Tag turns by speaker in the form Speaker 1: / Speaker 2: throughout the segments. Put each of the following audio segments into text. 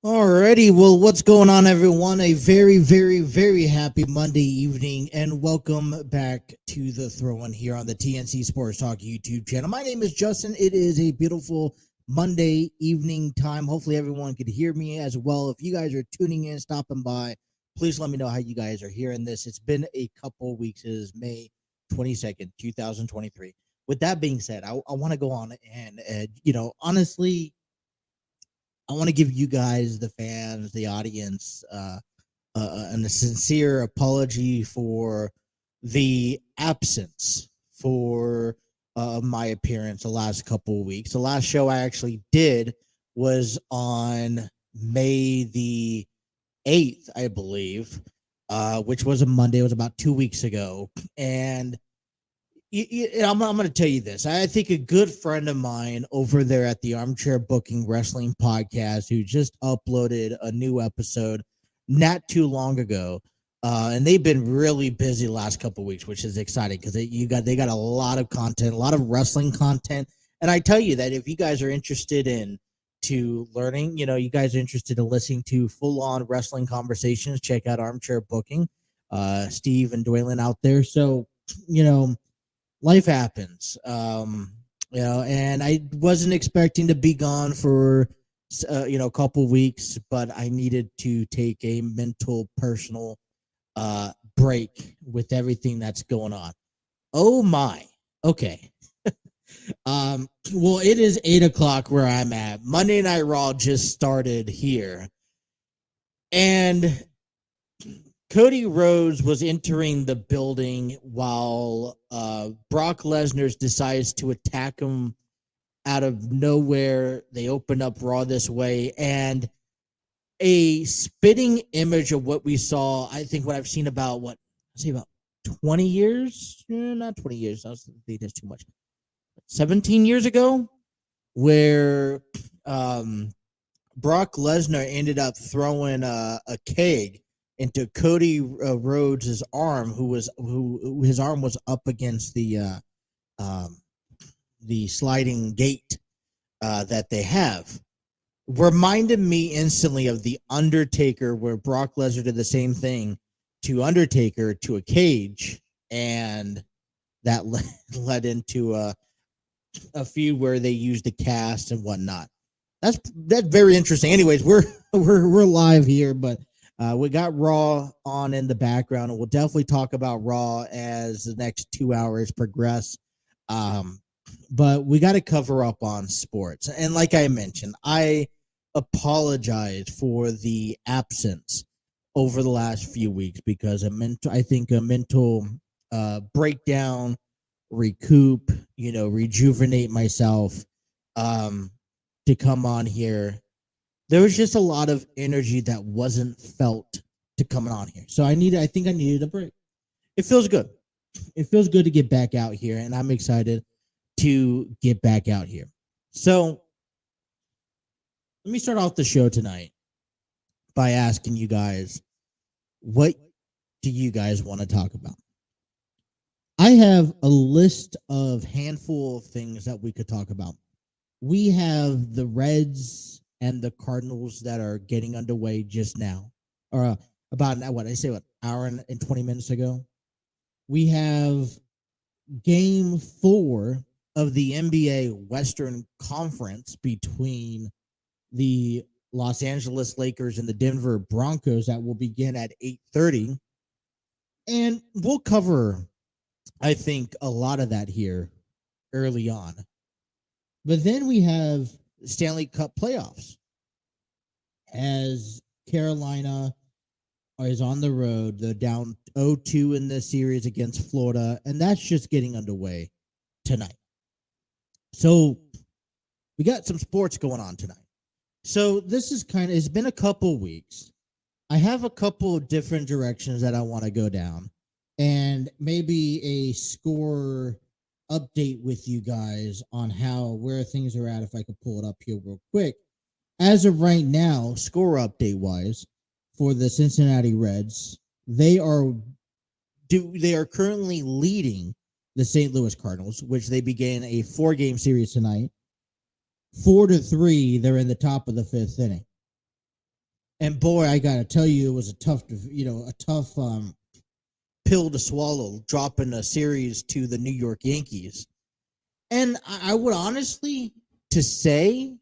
Speaker 1: Alrighty, well, what's going on, everyone? A very, very, very happy Monday evening, and welcome back to the Throw-In here on the TNC Sports Talk YouTube channel. My name is Justin. It is a beautiful Monday evening time. Hopefully, everyone could hear me as well. If you guys are tuning in, stopping by, please let me know how you guys are hearing this. It's been a couple weeks. It is May 22nd, 2023. With that being said, I want to go on and, honestly, I want to give you guys, the fans, the audience, a sincere apology for the absence for my appearance the last couple of weeks. The last show I actually did was on May the 8th, I believe, which was a Monday. It was about 2 weeks ago. And I'm going to tell you this. I think a good friend of mine over there at the Armchair Booking Wrestling Podcast, who just uploaded a new episode not too long ago, and they've been really busy the last couple of weeks, which is exciting because they got a lot of content, a lot of wrestling content. And I tell you that if you guys are interested in learning, you guys are interested in listening to full-on wrestling conversations, check out Armchair Booking, Steve and Dwaylen out there. So, life happens, and I wasn't expecting to be gone for, a couple weeks, but I needed to take a mental, personal break with everything that's going on. Oh my. Okay. Well, it is 8:00 where I'm at. Monday Night Raw just started here. And Cody Rhodes was entering the building while Brock Lesnar decides to attack him out of nowhere. They open up Raw this way, and a spitting image of what we saw, I think what I've seen about, about 20 years? Not 20 years. I think that's too much. 17 years ago, where Brock Lesnar ended up throwing a keg into Cody Rhodes' arm, who his arm was up against the sliding gate that they have. Reminded me instantly of The Undertaker, where Brock Lesnar did the same thing to Undertaker to a cage, and that led into a feud where they used a cast and whatnot. That's very interesting. Anyways, we're live here, but we got Raw on in the background, and we'll definitely talk about Raw as the next 2 hours progress. But we got to cover up on sports. And like I mentioned, I apologize for the absence over the last few weeks because I think a mental breakdown, recoup, rejuvenate myself to come on here. There was just a lot of energy that wasn't felt to come on here. So I think I needed a break. It feels good. It feels good to get back out here, and I'm excited to get back out here. So let me start off the show tonight by asking you guys, what do you guys want to talk about? I have a list of handful of things that we could talk about. We have the Reds and the Cardinals that are getting underway just now, or about an hour and 20 minutes ago. We have Game 4 of the NBA Western Conference between the Los Angeles Lakers and the Denver Broncos that will begin at 8:30. And we'll cover, I think, a lot of that here early on. But then we have Stanley Cup playoffs as Carolina is on the road. They're down 0-2 in the series against Florida, and that's just getting underway tonight. So we got some sports going on tonight. So this is it's been a couple weeks. I have a couple of different directions that I want to go down, and maybe a score update with you guys on where things are at. If I could pull it up here real quick. As of right now, score update wise, for the Cincinnati Reds, they are currently leading the St. Louis Cardinals, which they began a 4-game series tonight. 4-3, they're in the top of the 5th inning. And boy, I gotta tell you, it was a tough pill to swallow, dropping a series to the New York Yankees. And I would honestly to say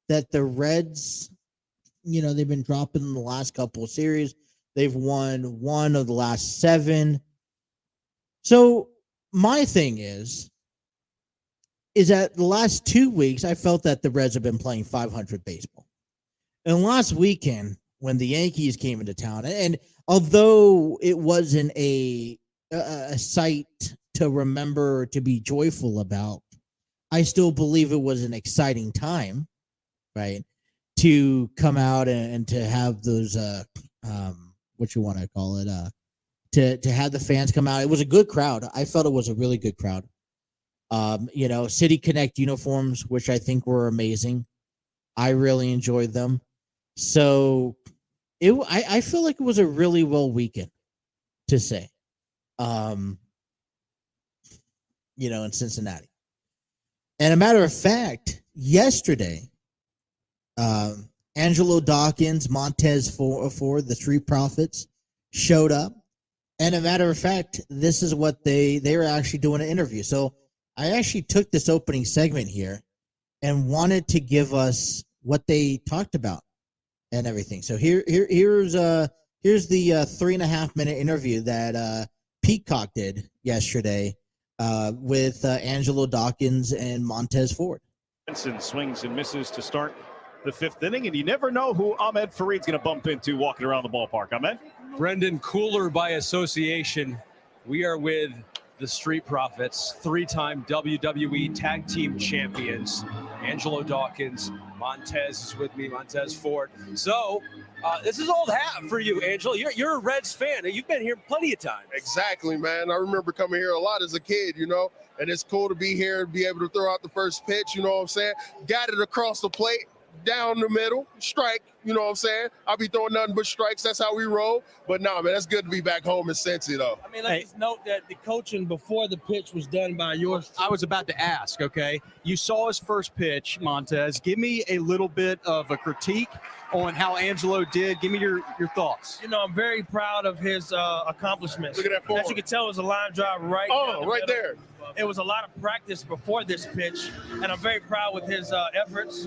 Speaker 1: that the Reds, they've been dropping in the last couple of series. They've won 1 of the last 7. So my thing is that the last 2 weeks, I felt that the Reds have been playing 500 baseball. And last weekend, when the Yankees came into town, and although it wasn't a sight to remember or to be joyful about, I still believe it was an exciting time, right, to come out and to have those, what you want to call it, to have the fans come out. It was a good crowd. I felt it was a really good crowd. City Connect uniforms, which I think were amazing. I really enjoyed them. So I feel like it was a really well weekend to say, in Cincinnati. And a matter of fact, yesterday, Angelo Dawkins, Montez Ford, the Street Profits, showed up. And a matter of fact, this is what they were actually doing an interview. So I actually took this opening segment here and wanted to give us what they talked about and everything. So here's the 3.5-minute interview that Peacock did yesterday with Angelo Dawkins and Montez Ford.
Speaker 2: Benson swings and misses to start the 5th inning, and you never know who Ahmed Fareed's going to bump into walking around the ballpark. Ahmed?
Speaker 3: Brendan, cooler by association. We are with the Street Profits, 3-time WWE Tag Team Champions. Angelo Dawkins, Montez is with me, Montez Ford. So, this is old hat for you, Angelo. You're a Reds fan. You've been here plenty of times.
Speaker 4: Exactly, man. I remember coming here a lot as a kid, and it's cool to be here and be able to throw out the first pitch, you know what I'm saying? Got it across the plate, down the middle, strike, you know what I'm saying? I'll be throwing nothing but strikes. That's how we roll. But nah, man, that's good to be back home in Cincy, though.
Speaker 5: I mean, let's just note that the coaching before the pitch was done by yours.
Speaker 6: I was about to ask, okay? You saw his first pitch, Montez. Give me a little bit of a critique on how Angelo did. Give me your thoughts.
Speaker 5: I'm very proud of his accomplishments.
Speaker 4: Look at that form.
Speaker 5: As you can tell, it was a line drive right
Speaker 4: there.
Speaker 5: It was a lot of practice before this pitch, and I'm very proud with his efforts.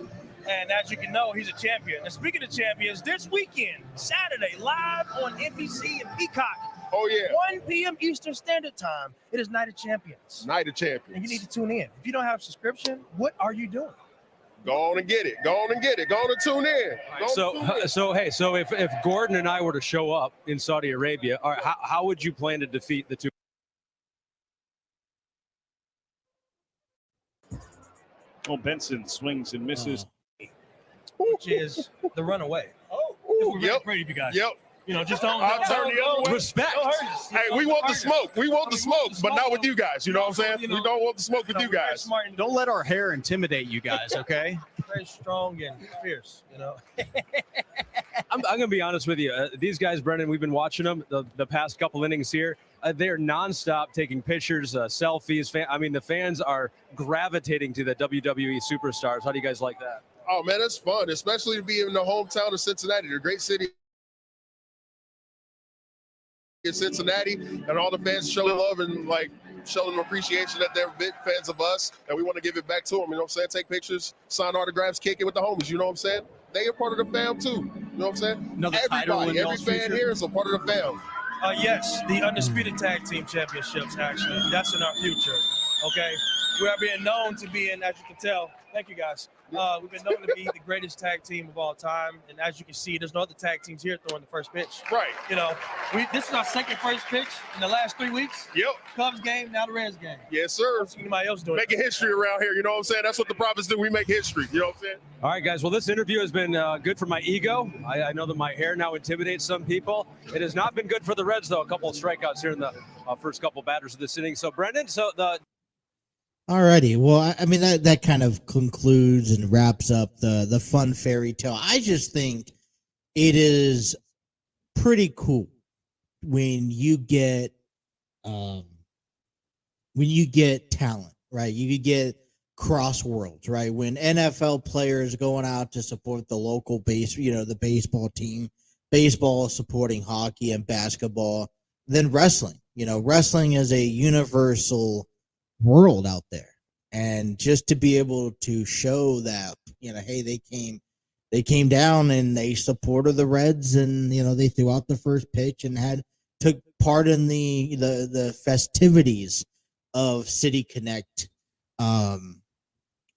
Speaker 5: And as you can know, he's a champion. And speaking of champions, this weekend, Saturday, live on NBC and Peacock.
Speaker 4: Oh, yeah.
Speaker 5: 1 p.m. Eastern Standard Time. It is Night of Champions.
Speaker 4: Night of Champions.
Speaker 5: And you need to tune in. If you don't have a subscription, what are you doing?
Speaker 4: Go on and get it. Go on and get it. Go on and tune in.
Speaker 3: So if Gordon and I were to show up in Saudi Arabia, all right, how would you plan to defeat the two?
Speaker 2: Well, Benson swings and misses.
Speaker 5: Which is the runaway.
Speaker 4: We're
Speaker 5: very afraid of you guys.
Speaker 4: Yep.
Speaker 5: Just don't.
Speaker 4: I'll turn the other way.
Speaker 3: Respect.
Speaker 4: Hey, we want the smoke. We want the smoke, but not with you guys. You know what I'm saying? We don't want the smoke with you guys.
Speaker 6: Don't let our hair intimidate you guys, okay?
Speaker 5: Very strong and fierce,
Speaker 3: I'm going to be honest with you. These guys, Brendan, we've been watching them the past couple innings here. They're nonstop taking pictures, selfies. The fans are gravitating to the WWE superstars. How do you guys like that?
Speaker 4: Oh, man, it's fun, especially to be in the hometown of Cincinnati, the great city in Cincinnati, and all the fans show love and, show them appreciation that they're big fans of us, and we want to give it back to them, you know what I'm saying? Take pictures, sign autographs, kick it with the homies, you know what I'm saying? They are part of the fam, too, you know what I'm saying? Everybody, every fan here is a part of the fam.
Speaker 5: Yes, the Undisputed Tag Team Championships, actually. That's in our future, okay? We are being known to be in, as you can tell. Thank you, guys. We've been known to be the greatest tag team of all time, and as you can see, there's no other tag teams here throwing the first pitch.
Speaker 4: Right.
Speaker 5: This is our second first pitch in the last 3 weeks.
Speaker 4: Yep.
Speaker 5: Cubs game, now the Reds game.
Speaker 4: Yes, sir.
Speaker 5: Don't see anybody else doing
Speaker 4: Making history around here, you know what I'm saying? That's what the Prophets do. We make history, you know what I'm saying?
Speaker 3: All right, guys. Well, this interview has been good for my ego. I know that my hair now intimidates some people. It has not been good for the Reds, though. A couple of strikeouts here in the first couple batters of this inning. So, Brendan,
Speaker 1: Alrighty, well, I mean that kind of concludes and wraps up the fun fairy tale. I just think it is pretty cool when you get talent, right? You get cross worlds, right? When NFL players going out to support the local the baseball team, baseball supporting hockey and basketball, then wrestling. Wrestling is a universal world out there, and just to be able to show that hey, they came down and they supported the Reds, and they threw out the first pitch and took part in the festivities of City Connect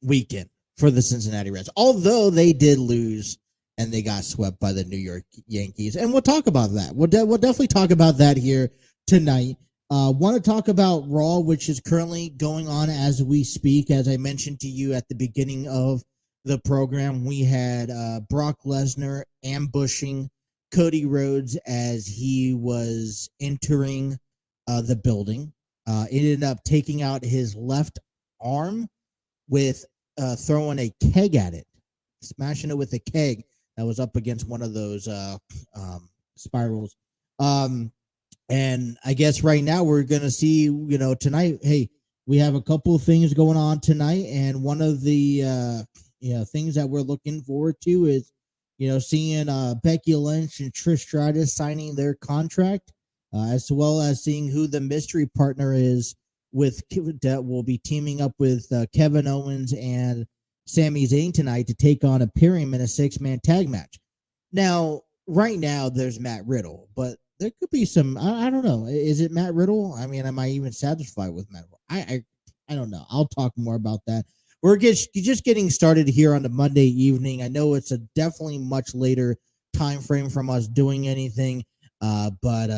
Speaker 1: weekend for the Cincinnati Reds, although they did lose and they got swept by the New York Yankees. And we'll talk about that. We'll definitely talk about that here tonight. Want to talk about Raw, which is currently going on as we speak. As I mentioned to you at the beginning of the program, we had Brock Lesnar ambushing Cody Rhodes as he was entering the building. Ended up taking out his left arm with throwing a keg at it, smashing it with a keg that was up against one of those spirals. And I guess right now we're going to see, tonight, hey, we have a couple of things going on tonight. And one of the, things that we're looking forward to is, seeing Becky Lynch and Trish Stratus signing their contract, as well as seeing who the mystery partner is that will be teaming up with Kevin Owens and Sami Zayn tonight to take on Imperium in a 6-man tag match. Now, right now, there's Matt Riddle, but there could be some, I don't know. Is it Matt Riddle? I mean, am I even satisfied with Matt Riddle? I don't know. I'll talk more about that. We're just getting started here on the Monday evening. I know it's a definitely much later time frame from us doing anything, but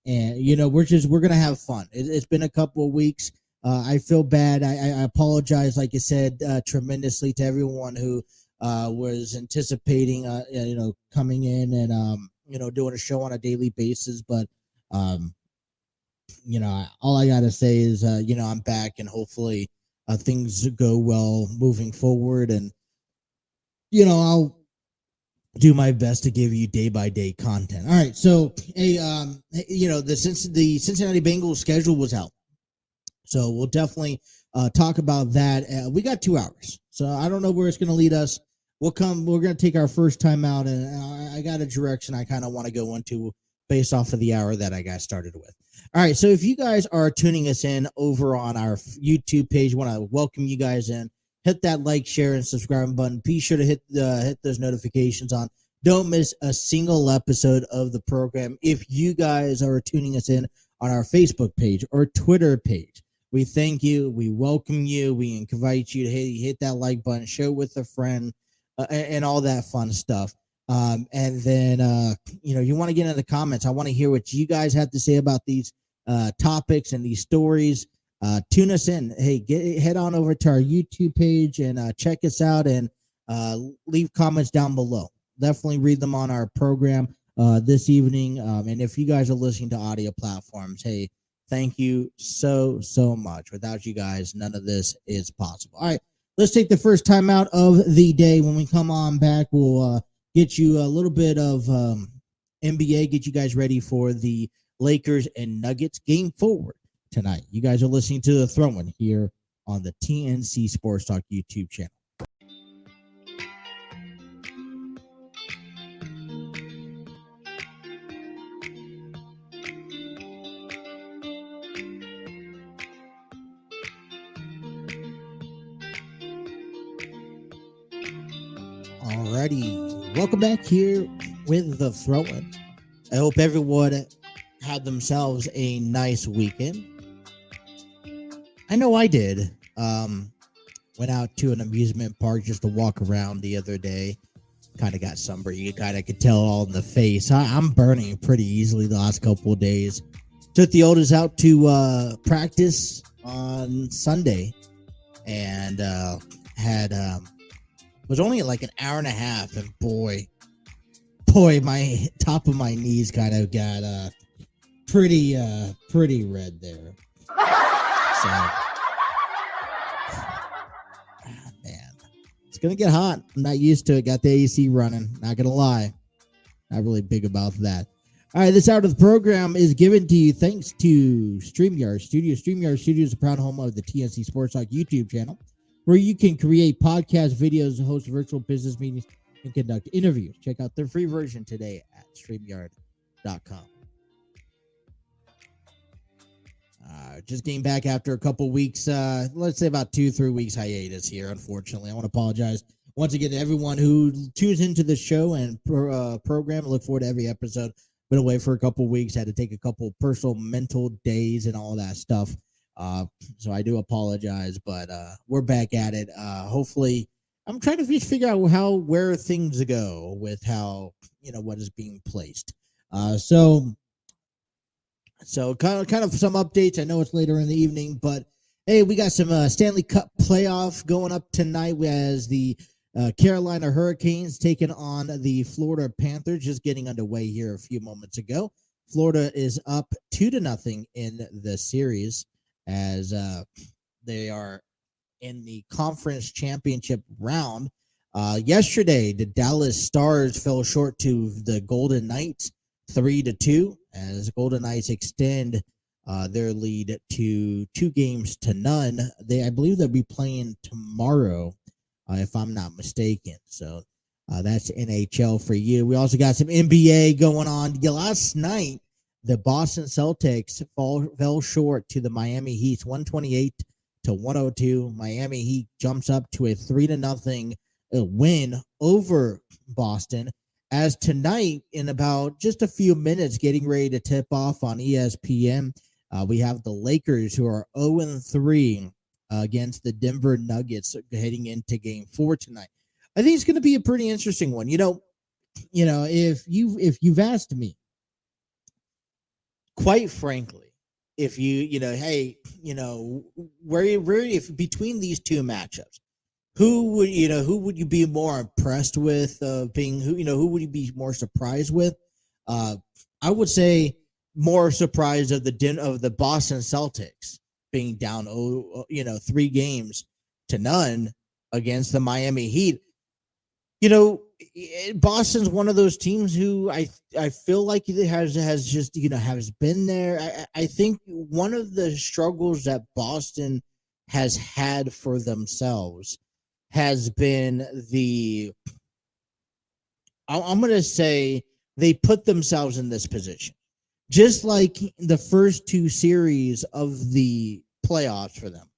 Speaker 1: we're gonna have fun. It's been a couple of weeks. I feel bad. I apologize, like I said, tremendously to everyone who was anticipating, coming in and doing a show on a daily basis. But, all I got to say is, I'm back, and hopefully things go well moving forward. And, I'll do my best to give you day by day content. All right. So, the Cincinnati Bengals schedule was out. So we'll definitely talk about that. We got 2 hours. So I don't know where it's going to lead us. We're going to take our first time out, and I got a direction I kind of want to go into based off of the hour that I got started with. All right, so if you guys are tuning us in over on our YouTube page, want to welcome you guys in. Hit that like, share, and subscribe button. Be sure to hit those notifications on. Don't miss a single episode of the program. If you guys are tuning us in on our Facebook page or Twitter page, we thank you. We welcome you. We invite you to hit that like button, share with a friend, and all that fun stuff. And then, you want to get into the comments. I want to hear what you guys have to say about these topics and these stories. Tune us in. Hey, head on over to our YouTube page and check us out, and leave comments down below. Definitely read them on our program this evening. And if you guys are listening to audio platforms, hey, thank you so much. Without you guys, none of this is possible. All right, let's take the first time out of the day. When we come on back, we'll get you a little bit of NBA, get you guys ready for the Lakers and Nuggets game forward tonight. You guys are listening to The Throw-In here on the TNC Sports Talk YouTube channel. Alrighty, welcome back here with The Throw-In. I hope everyone had themselves a nice weekend. I know I did. Went out to an amusement park just to walk around the other day. Kind of got sunburned. You kind of could tell all in the face. I'm burning pretty easily the last couple of days. Took the oldest out to practice on Sunday, and had was only like an hour and a half, and boy, my top of my knees kind of got pretty red there. So, man, it's gonna get hot. I'm not used to it. Got the AC running. Not gonna lie, not really big about that. All right, this hour of the program is given to you thanks to StreamYard Studio. StreamYard Studio is a proud home of the TNC Sports Talk YouTube channel, where you can create podcast videos, host virtual business meetings, and conduct interviews. Check out their free version today at StreamYard.com. Just getting back after a couple weeks, let's say about 2-3 weeks hiatus here, unfortunately. I want to apologize once again to everyone who tunes into the show and program. I look forward to every episode. Been away for a couple weeks, had to take a couple personal mental days and all that stuff. So I do apologize, but we're back at it. Hopefully, I'm trying to just figure out where things go with how, what is being placed. So kind of some updates. I know it's later in the evening, but hey, we got some Stanley Cup playoff going up tonight as the Carolina Hurricanes taking on the Florida Panthers, just getting underway here a few moments ago. Florida is up 2-0 in the series as they are in the conference championship round. Yesterday, the Dallas Stars fell short to the Golden Knights 3-2 as Golden Knights extend their lead to 2-0. I believe they'll be playing tomorrow, if I'm not mistaken. So that's NHL for you. We also got some NBA going on. Last night, the Boston Celtics fell short to the Miami Heat, 128-102. Miami Heat jumps up to a 3-0 win over Boston. As tonight, in about just a few minutes, getting ready to tip off on ESPN, we have the Lakers, who are 0-3 against the Denver Nuggets, heading into Game 4 tonight. I think it's going to be a pretty interesting one. If you've asked me, quite frankly, if if between these two matchups, who would you be more impressed with? Who would you be more surprised with? I would say more surprised of the Boston Celtics being down 3-0 against the Miami Heat. Boston's one of those teams who I feel like it has been there. I think one of the struggles that Boston has had for themselves has been I'm going to say they put themselves in this position. Just like the first two series of the playoffs for them,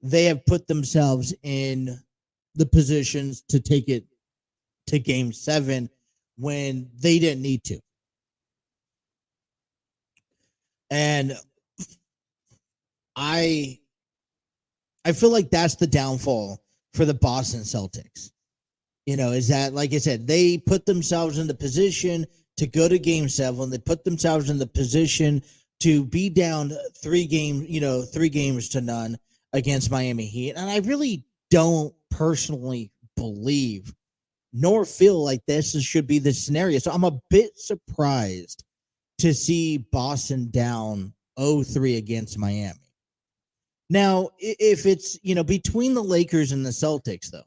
Speaker 1: they have put themselves in the positions to take it to Game 7 when they didn't need to. And I feel like that's the downfall for the Boston Celtics. Is that, like I said, they put themselves in the position to go to Game 7. They put themselves in the position to be down 3-0 against Miami Heat. And I really don't personally believe nor feel like this should be the scenario. So I'm a bit surprised to see Boston down 0-3 against Miami. Now, if it's, between the Lakers and the Celtics, though,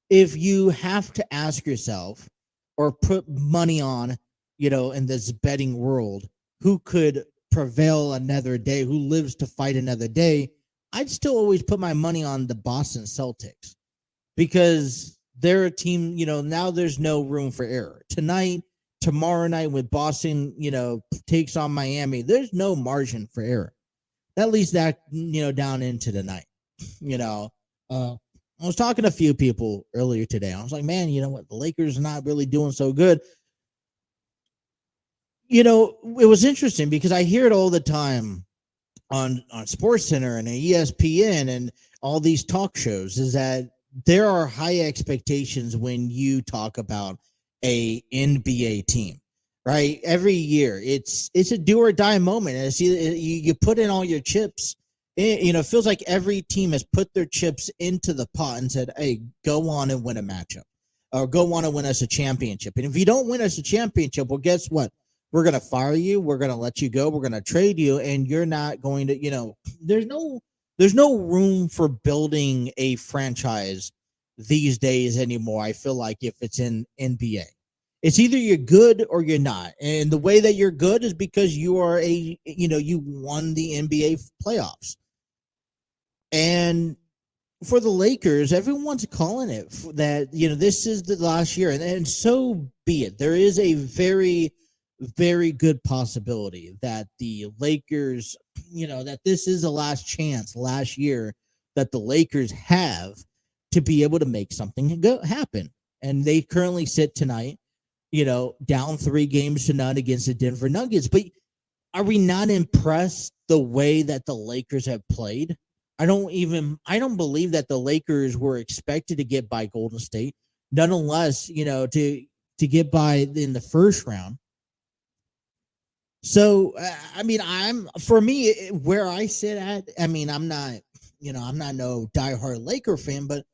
Speaker 1: if you have to ask yourself or put money on, in this betting world, who could prevail another day, who lives to fight another day, I'd still always put my money on the Boston Celtics because they're a team, now there's no room for error. Tomorrow night, with Boston, takes on Miami, there's no margin for error. That leads that, down into the night. I was talking to a few people earlier today. I was like, man, you know what? The Lakers are not really doing so good. It was interesting because I hear it all the time on SportsCenter and ESPN and all these talk shows is that there are high expectations when you talk about a NBA team, right? Every year, it's a do or die moment. It's you put in all your chips. It feels like every team has put their chips into the pot and said, "Hey, go on and win a matchup, or go on and win us a championship." And if you don't win us a championship, well, guess what? We're going to fire you. We're going to let you go. We're going to trade you, and you're not going to. There's no room for building a franchise these days anymore. I feel like if it's in NBA, it's either you're good or you're not. And the way that you're good is because you are you won the NBA playoffs. And for the Lakers, everyone's calling it that, this is the last year. And so be it. There is a very, very good possibility that the Lakers, that this is the last chance, last year that the Lakers have to be able to make something happen. And they currently sit tonight, down 3-0 against the Denver Nuggets. But are we not impressed the way that the Lakers have played? I don't believe that the Lakers were expected to get by Golden State, nonetheless, to get by in the first round. So, for me, where I sit at, I'm not no diehard Laker fan, but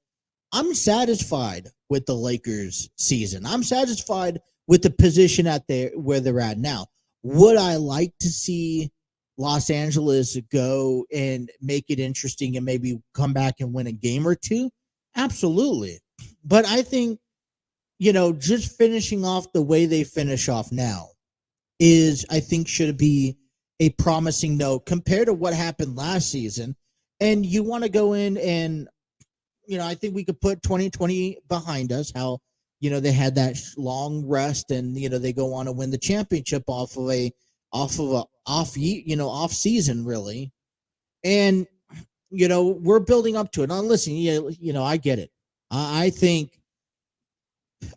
Speaker 1: I'm satisfied with the Lakers season. I'm satisfied with the position where they're at now. Would I like to see Los Angeles go and make it interesting and maybe come back and win a game or two? Absolutely. But I think, just finishing off the way they finish off now should be a promising note compared to what happened last season. And you want to go in and, I think we could put 2020 behind us, how, they had that long rest and, they go on to win the championship off season, really. And, we're building up to it. Now, listen, I get it. I think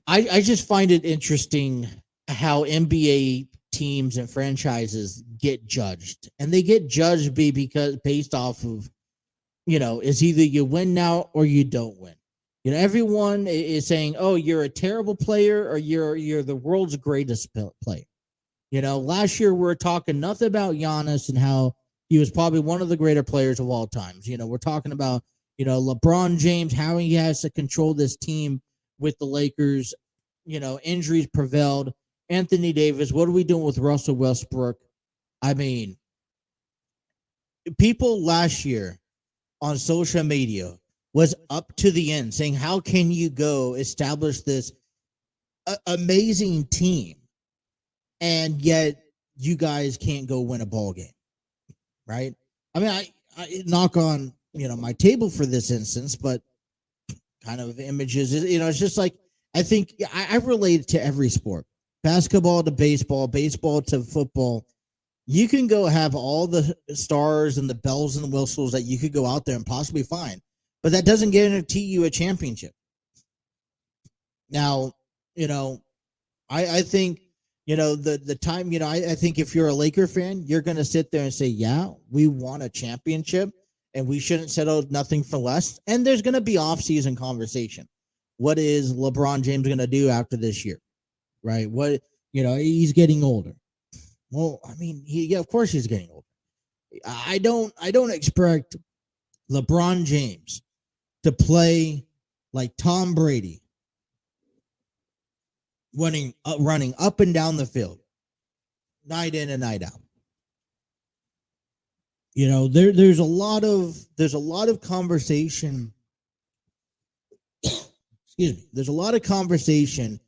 Speaker 1: I just find it interesting how NBA teams and franchises get judged, and they get judged because based off of, it's either you win now or you don't win. Everyone is saying, "Oh, you're a terrible player," or "You're the world's greatest player." Last year we were talking nothing about Giannis and how he was probably one of the greater players of all times. We're talking about, LeBron James, how he has to control this team with the Lakers. Injuries prevailed. Anthony Davis, what are we doing with Russell Westbrook? People last year on social media was up to the end saying, how can you go establish this amazing team and yet you guys can't go win a ball game, right? I knock on, my table for this instance, but kind of images, it's just like, I think I relate it to every sport, basketball to baseball to football. You can go have all the stars and the bells and the whistles that you could go out there and possibly find, but that doesn't guarantee you a championship. Now, I think, the time, I think if you're a Laker fan, you're going to sit there and say, yeah, we won a championship and we shouldn't settle nothing for less. And there's going to be off-season conversation. What is LeBron James going to do after this year? Right? What, he's getting older. Well, of course he's getting older. I don't expect LeBron James to play like Tom Brady, running up and down the field, night in and night out. There's a lot of conversation. Excuse me. There's a lot of conversation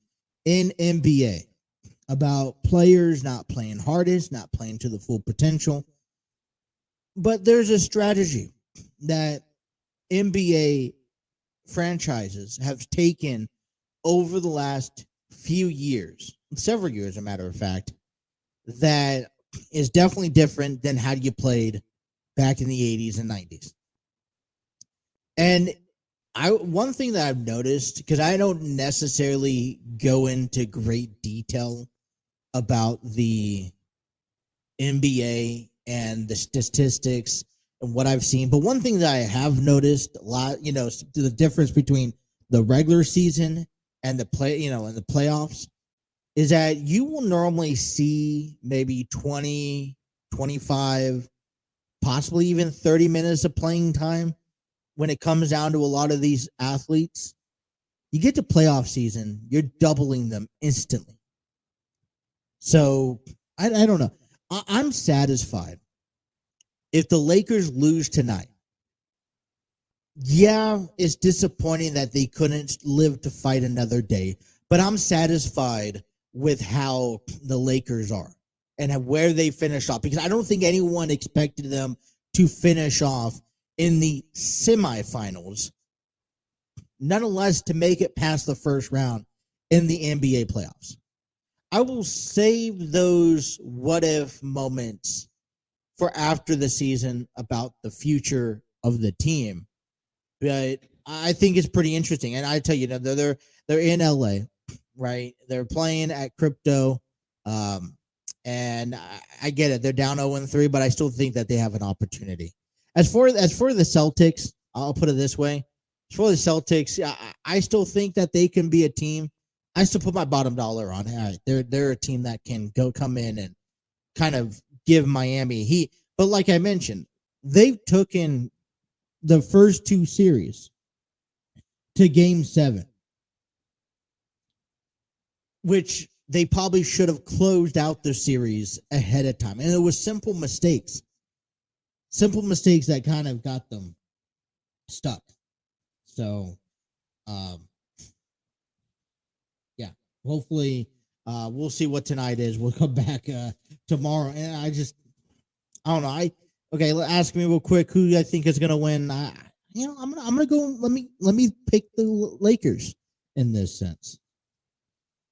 Speaker 1: in NBA about players not playing hardest, not playing to the full potential. But there's a strategy that NBA franchises have taken over the last few years, several years, as a matter of fact, that is definitely different than how you played back in the 80s and 90s. And one thing that I've noticed, because I don't necessarily go into great detail about the NBA and the statistics and what I've seen. But one thing that I have noticed a lot, the difference between the regular season and the and the playoffs is that you will normally see maybe 20, 25, possibly even 30 minutes of playing time when it comes down to a lot of these athletes. You get to playoff season, you're doubling them instantly. So I don't know. I'm satisfied if the Lakers lose tonight. Yeah, it's disappointing that they couldn't live to fight another day, but I'm satisfied with how the Lakers are and where they finished off, because I don't think anyone expected them to finish off in the semifinals, nonetheless to make it past the first round in the NBA playoffs. I will save those what if moments for after the season about the future of the team. But I think it's pretty interesting. And I tell you, they're in LA, right? They're playing at Crypto. And I get it. They're down 0-3, but I still think that they have an opportunity. As for the Celtics, I'll put it this way. As for the Celtics, I still think that they can be a team. I still put my bottom dollar on. All right, they're a team that can come in and kind of give Miami heat. But like I mentioned, they've taken the first two series to Game 7, which they probably should have closed out the series ahead of time. And it was simple mistakes that kind of got them stuck. So, yeah, hopefully we'll see what tonight is. We'll come back tomorrow. And I don't know. Okay, ask me real quick who I think is going to win. I'm going to go. Let me pick the Lakers in this sense.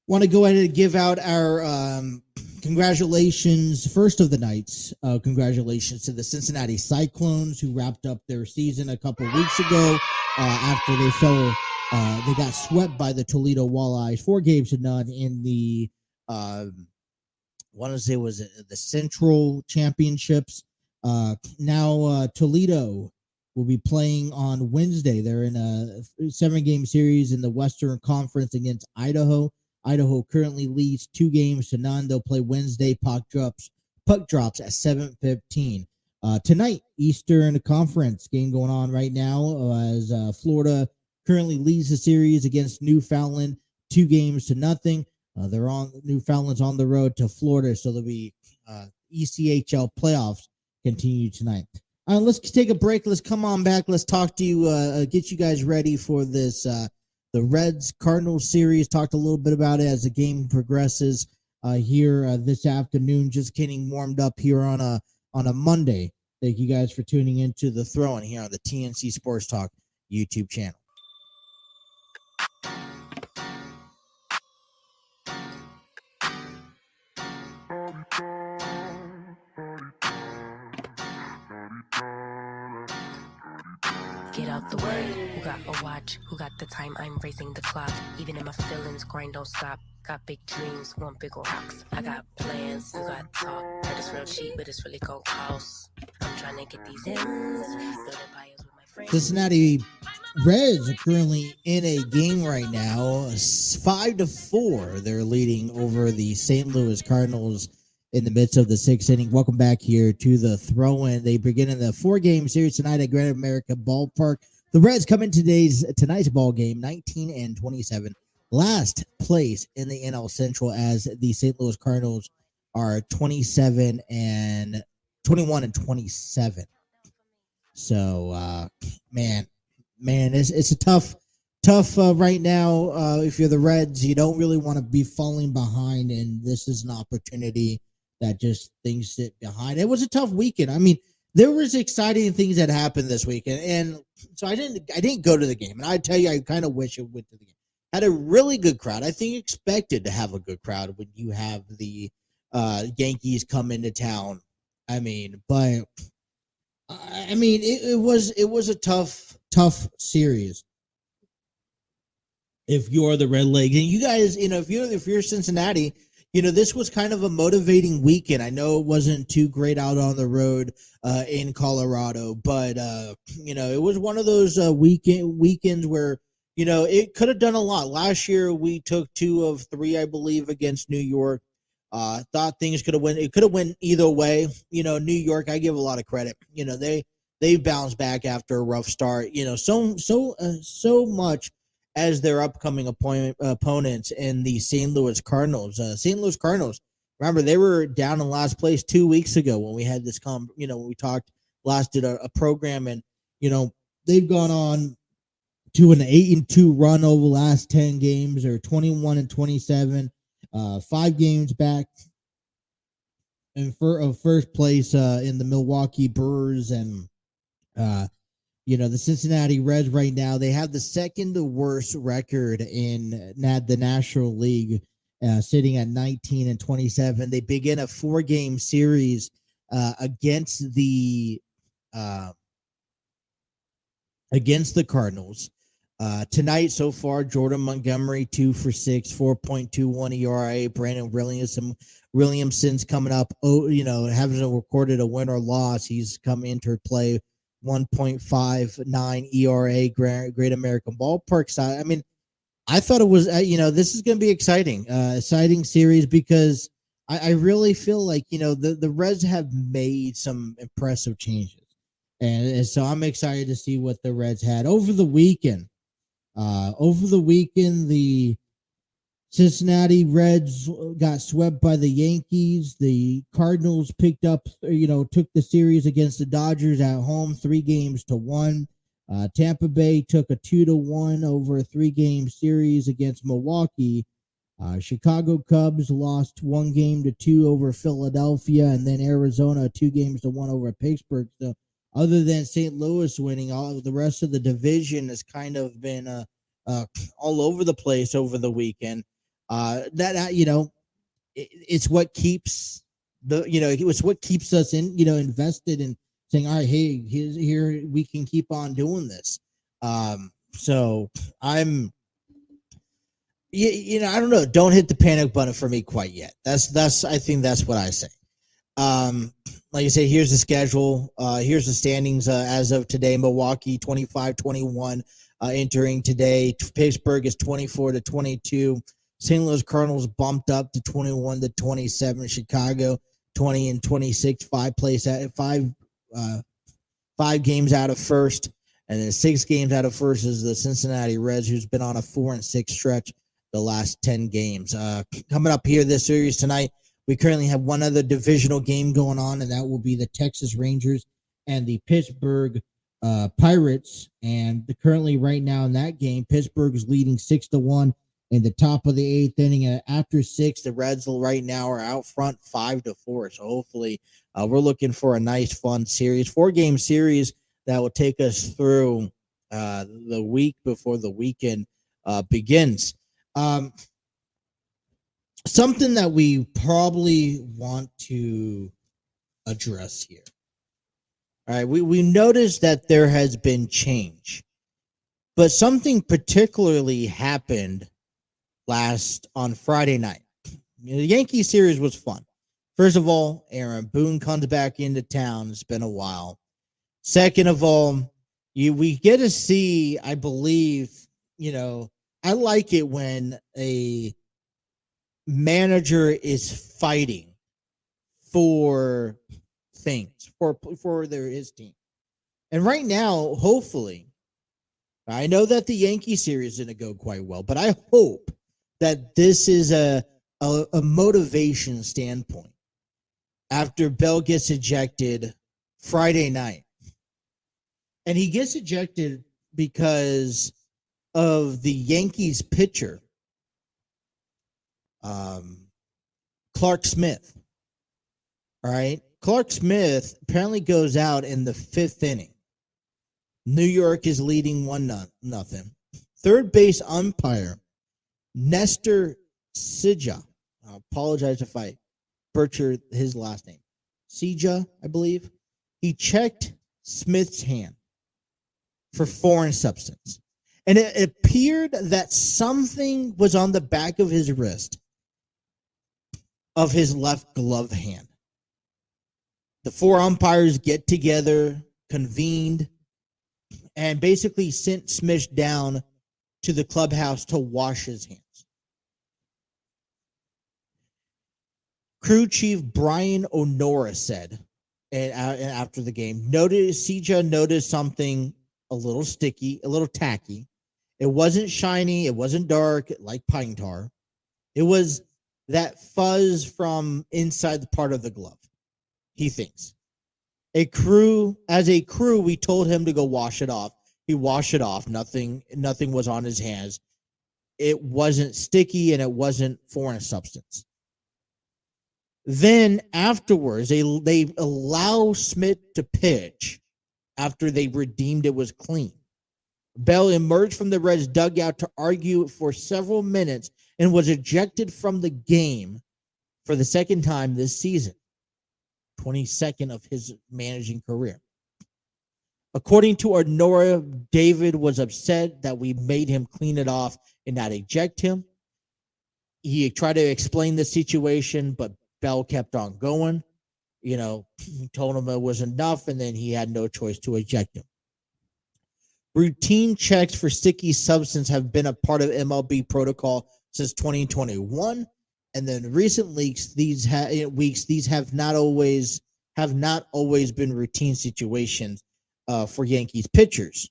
Speaker 1: Want to go ahead and give out our congratulations, first of the nights. Congratulations to the Cincinnati Cyclones, who wrapped up their season a couple weeks ago after they fell. They got swept by the Toledo Walleyes 4-0 in the I want to say was it the Central Championships. Now Toledo will be playing on Wednesday. They're in a 7-game series in the Western Conference against Idaho. Idaho currently leads 2-0. They'll play Wednesday. Puck drops at 7:15. Tonight, Eastern Conference game going on right now as Florida currently leads the series against Newfoundland 2-0. They're on Newfoundland's on the road to Florida, so there'll be ECHL playoffs continue tonight. Let's take a break. Let's come on back. Let's talk to you, get you guys ready for this the Reds Cardinals series. Talked a little bit about it as the game progresses here this afternoon. Just getting warmed up here on a Monday. Thank you guys for tuning into the Throw-In here on the TNC Sports Talk YouTube channel.
Speaker 7: Get out the way. Who got a watch? Who got the time? I'm racing the clock. Even in my feelings, grind don't stop. Got big dreams, want bigger rocks. I got plans, you got talk. That is real cheap, but it's really gonna cost. I'm trying to get these ends. Building buyers with my friends.
Speaker 1: Cincinnati Reds are currently in a game right now. 5-4. They're leading over the St. Louis Cardinals in the midst of the 6th inning. Welcome back here to the Throw-In. They begin in the 4-game series tonight at Grand America Ballpark. The Reds come in tonight's ball game 19-27. Last place in the NL Central as the St. Louis Cardinals are 21-27. So, man, it's a tough right now. If you're the Reds, you don't really want to be falling behind, and this is an opportunity that just things sit behind. It was a tough weekend. I mean, there was exciting things that happened this weekend, and so I didn't go to the game, and I tell you, I kind of wish I went to the game. Had a really good crowd. I think expected to have a good crowd when you have the Yankees come into town. I mean, but it was a tough series. If you're the Redlegs, and you guys, if you're Cincinnati, this was kind of a motivating weekend. I know it wasn't too great out on the road in Colorado, but it was one of those weekends where it could have done a lot. Last year we took 2 of 3, I believe, against New York. Thought things could have went. It could have went either way. New York, I give a lot of credit. They bounced back after a rough start. So much as their upcoming opponents in the St. Louis Cardinals. St. Louis Cardinals, remember, they were down in last place 2 weeks ago when we had this when we talked last, did a program, and they've gone on to an 8-2 run over the last 10 games. They're 21-27, 5 games back in first place in the Milwaukee Brewers, and the Cincinnati Reds right now, they have the second worst record in the National League, sitting at 19-27. They begin a 4-game series against the Cardinals. Tonight so far, Jordan Montgomery 2 for 6, 4.21 ERA. Brandon Williamson's coming up. Hasn't recorded a win or loss. He's entered play. 1.59 ERA, Great American Ballpark side. I mean, I thought it was, this is going to be exciting series, because I really feel like, the Reds have made some impressive changes. And so I'm excited to see what the Reds had over the weekend. The Cincinnati Reds got swept by the Yankees. The Cardinals took the series against the Dodgers at home, 3-1. Tampa Bay took a 2-1 over a 3-game series against Milwaukee. Chicago Cubs lost 1-2 over Philadelphia, and then Arizona 2-1 over Pittsburgh. So other than St. Louis winning, all of the rest of the division has kind of been all over the place over the weekend. It's what keeps it's what keeps us invested in saying, all right, hey, here we can keep on doing this. So I'm, I don't know. Don't hit the panic button for me quite yet. I think that's what I say. Like I say, here's the schedule. Here's the standings as of today. Milwaukee 25-21 entering today. Pittsburgh is 24-22. St. Louis Cardinals bumped up to 21-27. Chicago 20-26, 5 games out of first, and then 6 games out of first is the Cincinnati Reds, who's been on a 4-6 stretch the last 10 games. Coming up here this series tonight, we currently have one other divisional game going on, and that will be the Texas Rangers and the Pittsburgh Pirates. And currently, right now in that game, Pittsburgh is leading 6-1 in the top of the 8th inning. After 6, the Reds right now are out front 5-4. So hopefully, we're looking for a nice, fun series, 4-game series that will take us through the week before the weekend begins. Something that we probably want to address here. All right, we noticed that there has been change, but something particularly happened on Friday night. The Yankee series was fun. First of all, Aaron Boone comes back into town. It's been a while. Second of all, we get to see, I believe, I like it when a manager is fighting for things, for his team. And right now, hopefully, I know that the Yankee series didn't go quite well, but I hope that this is a motivation standpoint after Bell gets ejected Friday night. And he gets ejected because of the Yankees pitcher, Clark Smith. All right. Clark Smith apparently goes out in the 5th inning. New York is leading 1-0. Third base umpire, Nestor Sija. I apologize if I butchered his last name. Sija, I believe. He checked Smith's hand for foreign substance. And it appeared that something was on the back of his wrist. of his left glove hand. The 4 umpires get together, convened, and basically sent Smith down to the clubhouse to wash his hands. Crew Chief Brian Onora said, and after the game, Sija noticed something a little sticky, a little tacky. It wasn't shiny, it wasn't dark like pine tar. It was that fuzz from inside the part of the glove, he thinks. As a crew, we told him to go wash it off. He washed it off. Nothing was on his hands. It wasn't sticky and it wasn't foreign substance. Then afterwards, they allow Smith to pitch after they redeemed it was clean. Bell emerged from the Reds' dugout to argue for several minutes and was ejected from the game for the second time this season, 22nd of his managing career. According to Nora, David was upset that we made him clean it off and not eject him. He tried to explain the situation, but Bell kept on going. He told him it was enough, and then he had no choice to eject him. Routine checks for sticky substance have been a part of MLB protocol since 2021, and then recent weeks these have not always been routine situations for Yankees pitchers.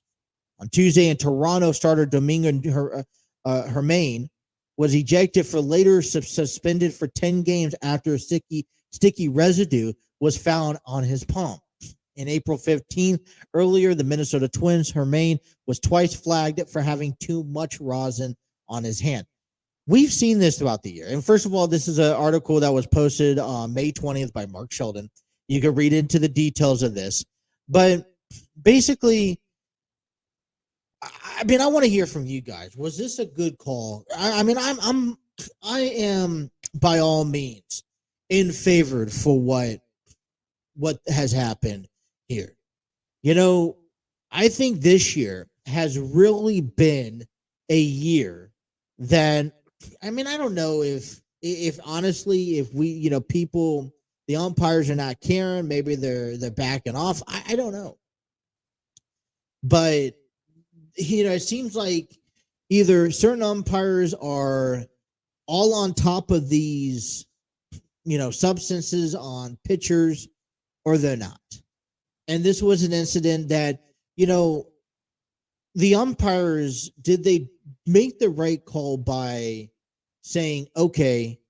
Speaker 1: On Tuesday in Toronto, starter Domingo Germain was ejected for later suspended for 10 games after sticky residue was found on his palm. In April 15th, earlier, the Minnesota Twins, Germain was twice flagged for having too much rosin on his hand. We've seen this throughout the year. And first of all, this is an article that was posted on May 20th by Mark Sheldon. You can read into the details of this. But basically, I want to hear from you guys. Was this a good call? I am by all means in favor for what has happened here. I think this year has really been a year that, I don't know if honestly, if we, people, the umpires are not caring, maybe they're backing off. I don't know. But, it seems like either certain umpires are all on top of these, substances on pitchers, or they're not. And this was an incident that, the umpires, did they make the right call by saying, okay,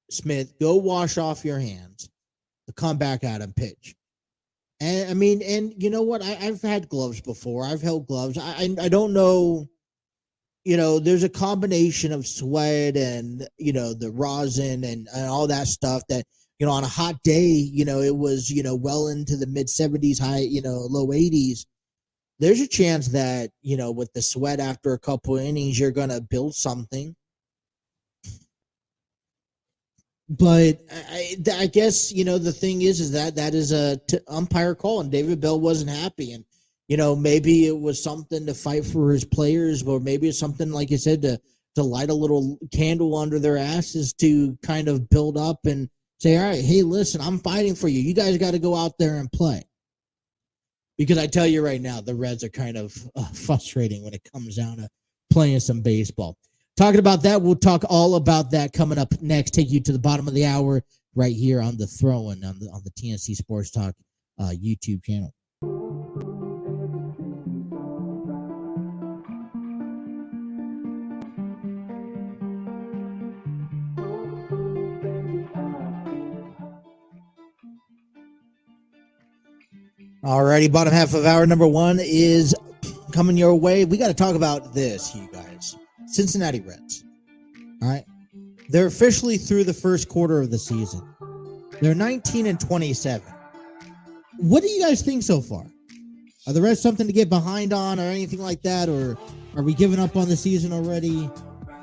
Speaker 1: Smith, go wash off your hands, come back out and pitch? And and you know what? I've had gloves before. I've held gloves. I don't know. There's a combination of sweat and, the rosin and all that stuff that, on a hot day, it was, well into the mid 70s, high, low 80s. There's a chance that, with the sweat after a couple of innings, you're going to build something. But I guess, the thing is that is a umpire call, and David Bell wasn't happy. And, maybe it was something to fight for his players, or maybe it's something, like you said, to light a little candle under their asses to kind of build up and say, all right, hey, listen, I'm fighting for you. You guys got to go out there and play. Because I tell you right now, the Reds are kind of frustrating when it comes down to playing some baseball. Talking about that, we'll talk all about that coming up next. Take you to the bottom of the hour right here on the Throw-In on the TNC Sports Talk YouTube channel. Alrighty, bottom half of hour number 1 is coming your way. We got to talk about this, you guys. Cincinnati Reds. All right. They're officially through the first quarter of the season. They're 19-27. What do you guys think so far? Are the Reds something to get behind on or anything like that? Or are we giving up on the season already?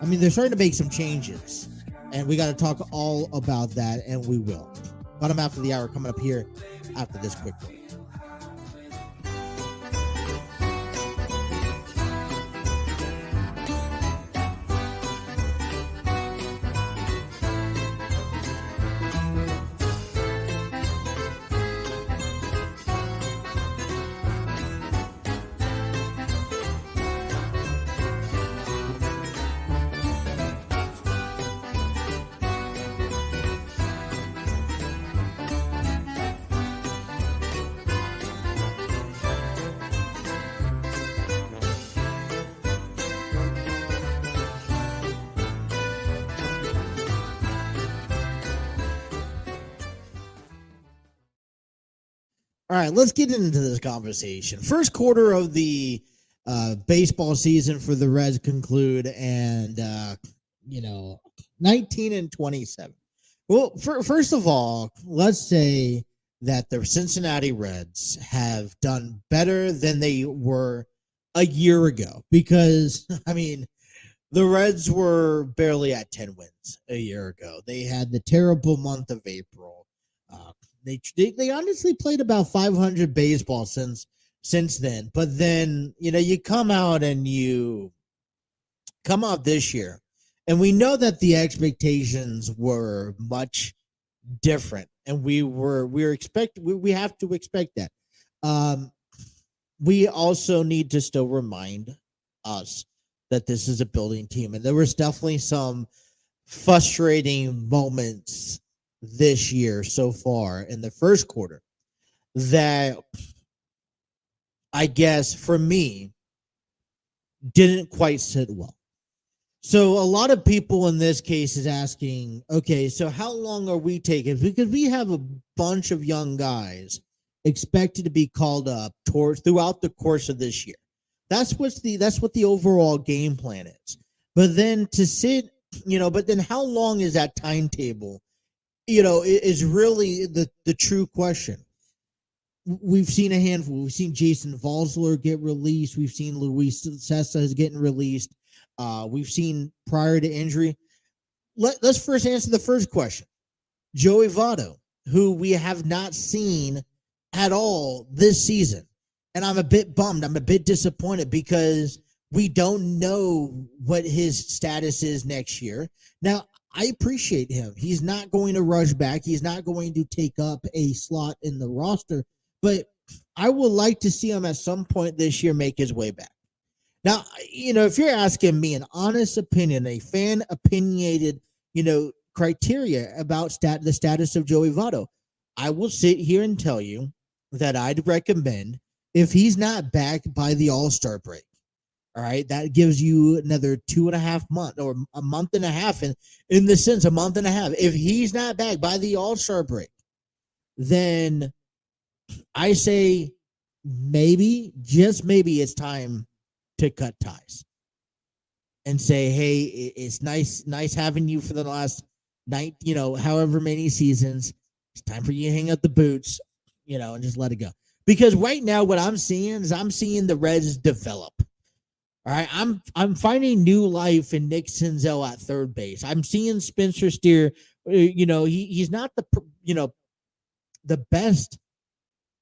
Speaker 1: They're starting to make some changes. And we got to talk all about that, and we will. Bottom half of the hour coming up here after this quick break. All right, let's get into this conversation. First quarter of the baseball season for the Reds conclude, and 19-27. Well, first of all, let's say that the Cincinnati Reds have done better than they were a year ago, because I mean, the Reds were barely at 10 wins a year ago. They had the terrible month of April. They honestly played about 500 baseball since then. But then, you come out this year, and we know that the expectations were much different, and we have to expect that. We also need to still remind us that this is a building team, and there was definitely some frustrating moments this year so far in the first quarter that, I guess, for me, didn't quite sit well. So a lot of people in this case is asking, okay, so how long are we taking? Because we have a bunch of young guys expected to be called up throughout the course of this year. That's what the overall game plan is. But then but then how long is that timetable? Is really the true question. We've seen a handful. We've seen Jason Valsler get released. We've seen Luis Cessa is getting released. We've seen prior to injury. Let's first answer the first question. Joey Votto, who we have not seen at all this season. And I'm a bit bummed. I'm a bit disappointed because we don't know what his status is next year. Now, I appreciate him. He's not going to rush back. He's not going to take up a slot in the roster. But I would like to see him at some point this year make his way back. Now, if you're asking me an honest opinion, a fan opinionated, criteria about the status of Joey Votto, I will sit here and tell you that I'd recommend, if he's not back by the All-Star break, all right, that gives you another 2.5 months or a month and a half, in the sense, a month and a half. If he's not back by the All-Star break, then I say maybe, just maybe, it's time to cut ties and say, hey, it's nice having you for the last night, however many seasons. It's time for you to hang up the boots, and just let it go. Because right now, what I'm seeing is the Reds develop. All right, I'm finding new life in Nick Senzel at third base. I'm seeing Spencer Steer. He's not the best,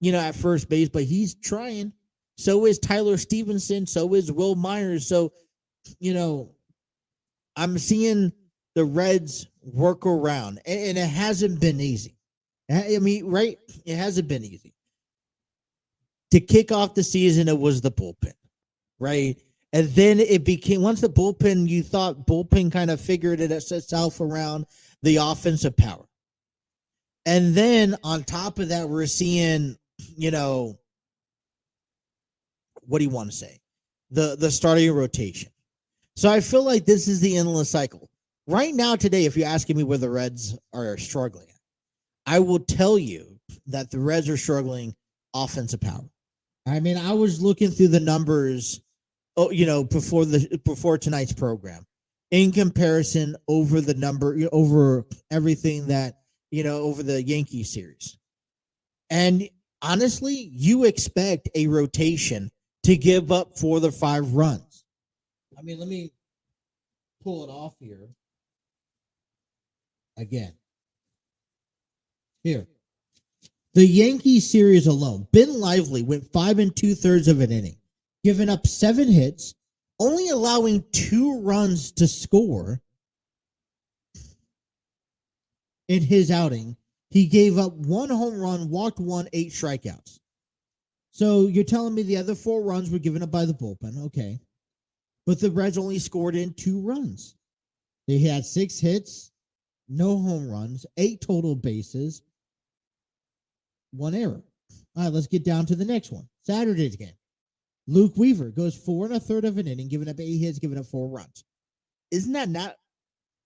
Speaker 1: at first base, but he's trying. So is Tyler Stevenson. So is Will Myers. So, I'm seeing the Reds work around, and it hasn't been easy. I mean, right? It hasn't been easy. To kick off the season, it was the bullpen, right? And then it became, once the bullpen, you thought bullpen kind of figured itself around the offensive power. And then on top of that, we're seeing, what do you want to say? The starting rotation. So I feel like this is the endless cycle. Right now, today, if you're asking me where the Reds are struggling, I will tell you that the Reds are struggling offensive power. I mean, I was looking through the numbers, before tonight's program, in comparison over the number, over everything that, over the Yankee series. And honestly, you expect a rotation to give up 4 to 5 runs. I mean, let me pull it off here again. Here. The Yankee series alone, Ben Lively went 5 2/3 of an inning, giving up 7 hits, only allowing 2 runs to score in his outing. He gave up 1 home run, walked 1, 8 strikeouts. So you're telling me the other 4 runs were given up by the bullpen. Okay. But the Reds only scored in 2 runs. They had 6 hits, no home runs, 8 total bases, 1 error. All right, let's get down to the next one. Saturday's game. Luke Weaver goes 4 1/3 of an inning, giving up 8 hits, giving up 4 runs. Isn't that not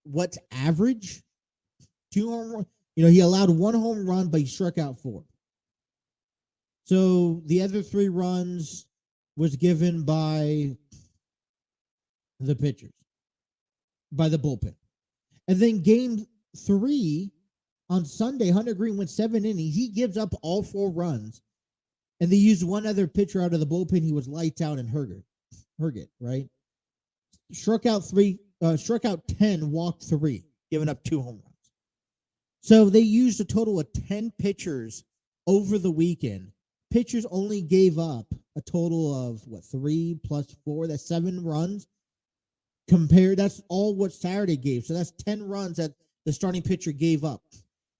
Speaker 1: what's average? 2 home runs. He allowed 1 home run, but he struck out 4. So the other 3 runs was given by the pitchers, by the bullpen. And then game 3 on Sunday, Hunter Green went 7 innings. He gives up all 4 runs. And they used one other pitcher out of the bullpen. He was lights out and Herget, right? Struck out 10, walked 3, giving up 2 home runs. So they used a total of 10 pitchers over the weekend. Pitchers only gave up a total of 3 plus 4, that's 7 runs. That's all what Saturday gave. So that's 10 runs that the starting pitcher gave up.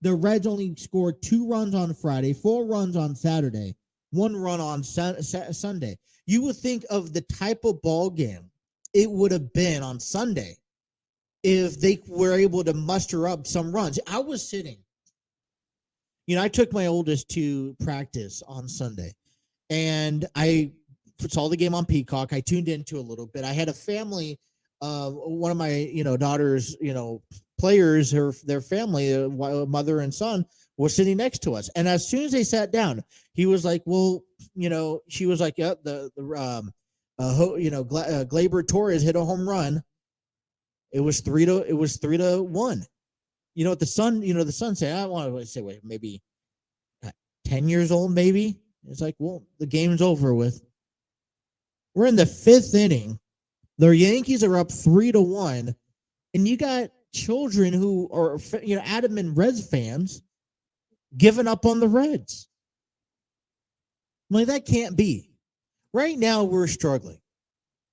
Speaker 1: The Reds only scored 2 runs on Friday, 4 runs on Saturday, 1 run on Sunday. You would think of the type of ball game it would have been on Sunday if they were able to muster up some runs. I was sitting. I took my oldest to practice on Sunday, and I saw the game on Peacock. I tuned into a little bit. I had a family, one of my, daughter's, players, their family, mother and son, was sitting next to us. And as soon as they sat down, he was like, well, she was like, yeah, Gleyber Torres hit a home run. It was 3-1. What the son said, I want to say, wait, maybe 10 years old, maybe. It's like, well, the game's over with. We're in the 5th inning. The Yankees are up 3-1, and you got children who are, adamant Reds fans giving up on the Reds. Like, that can't be. Right now, we're struggling.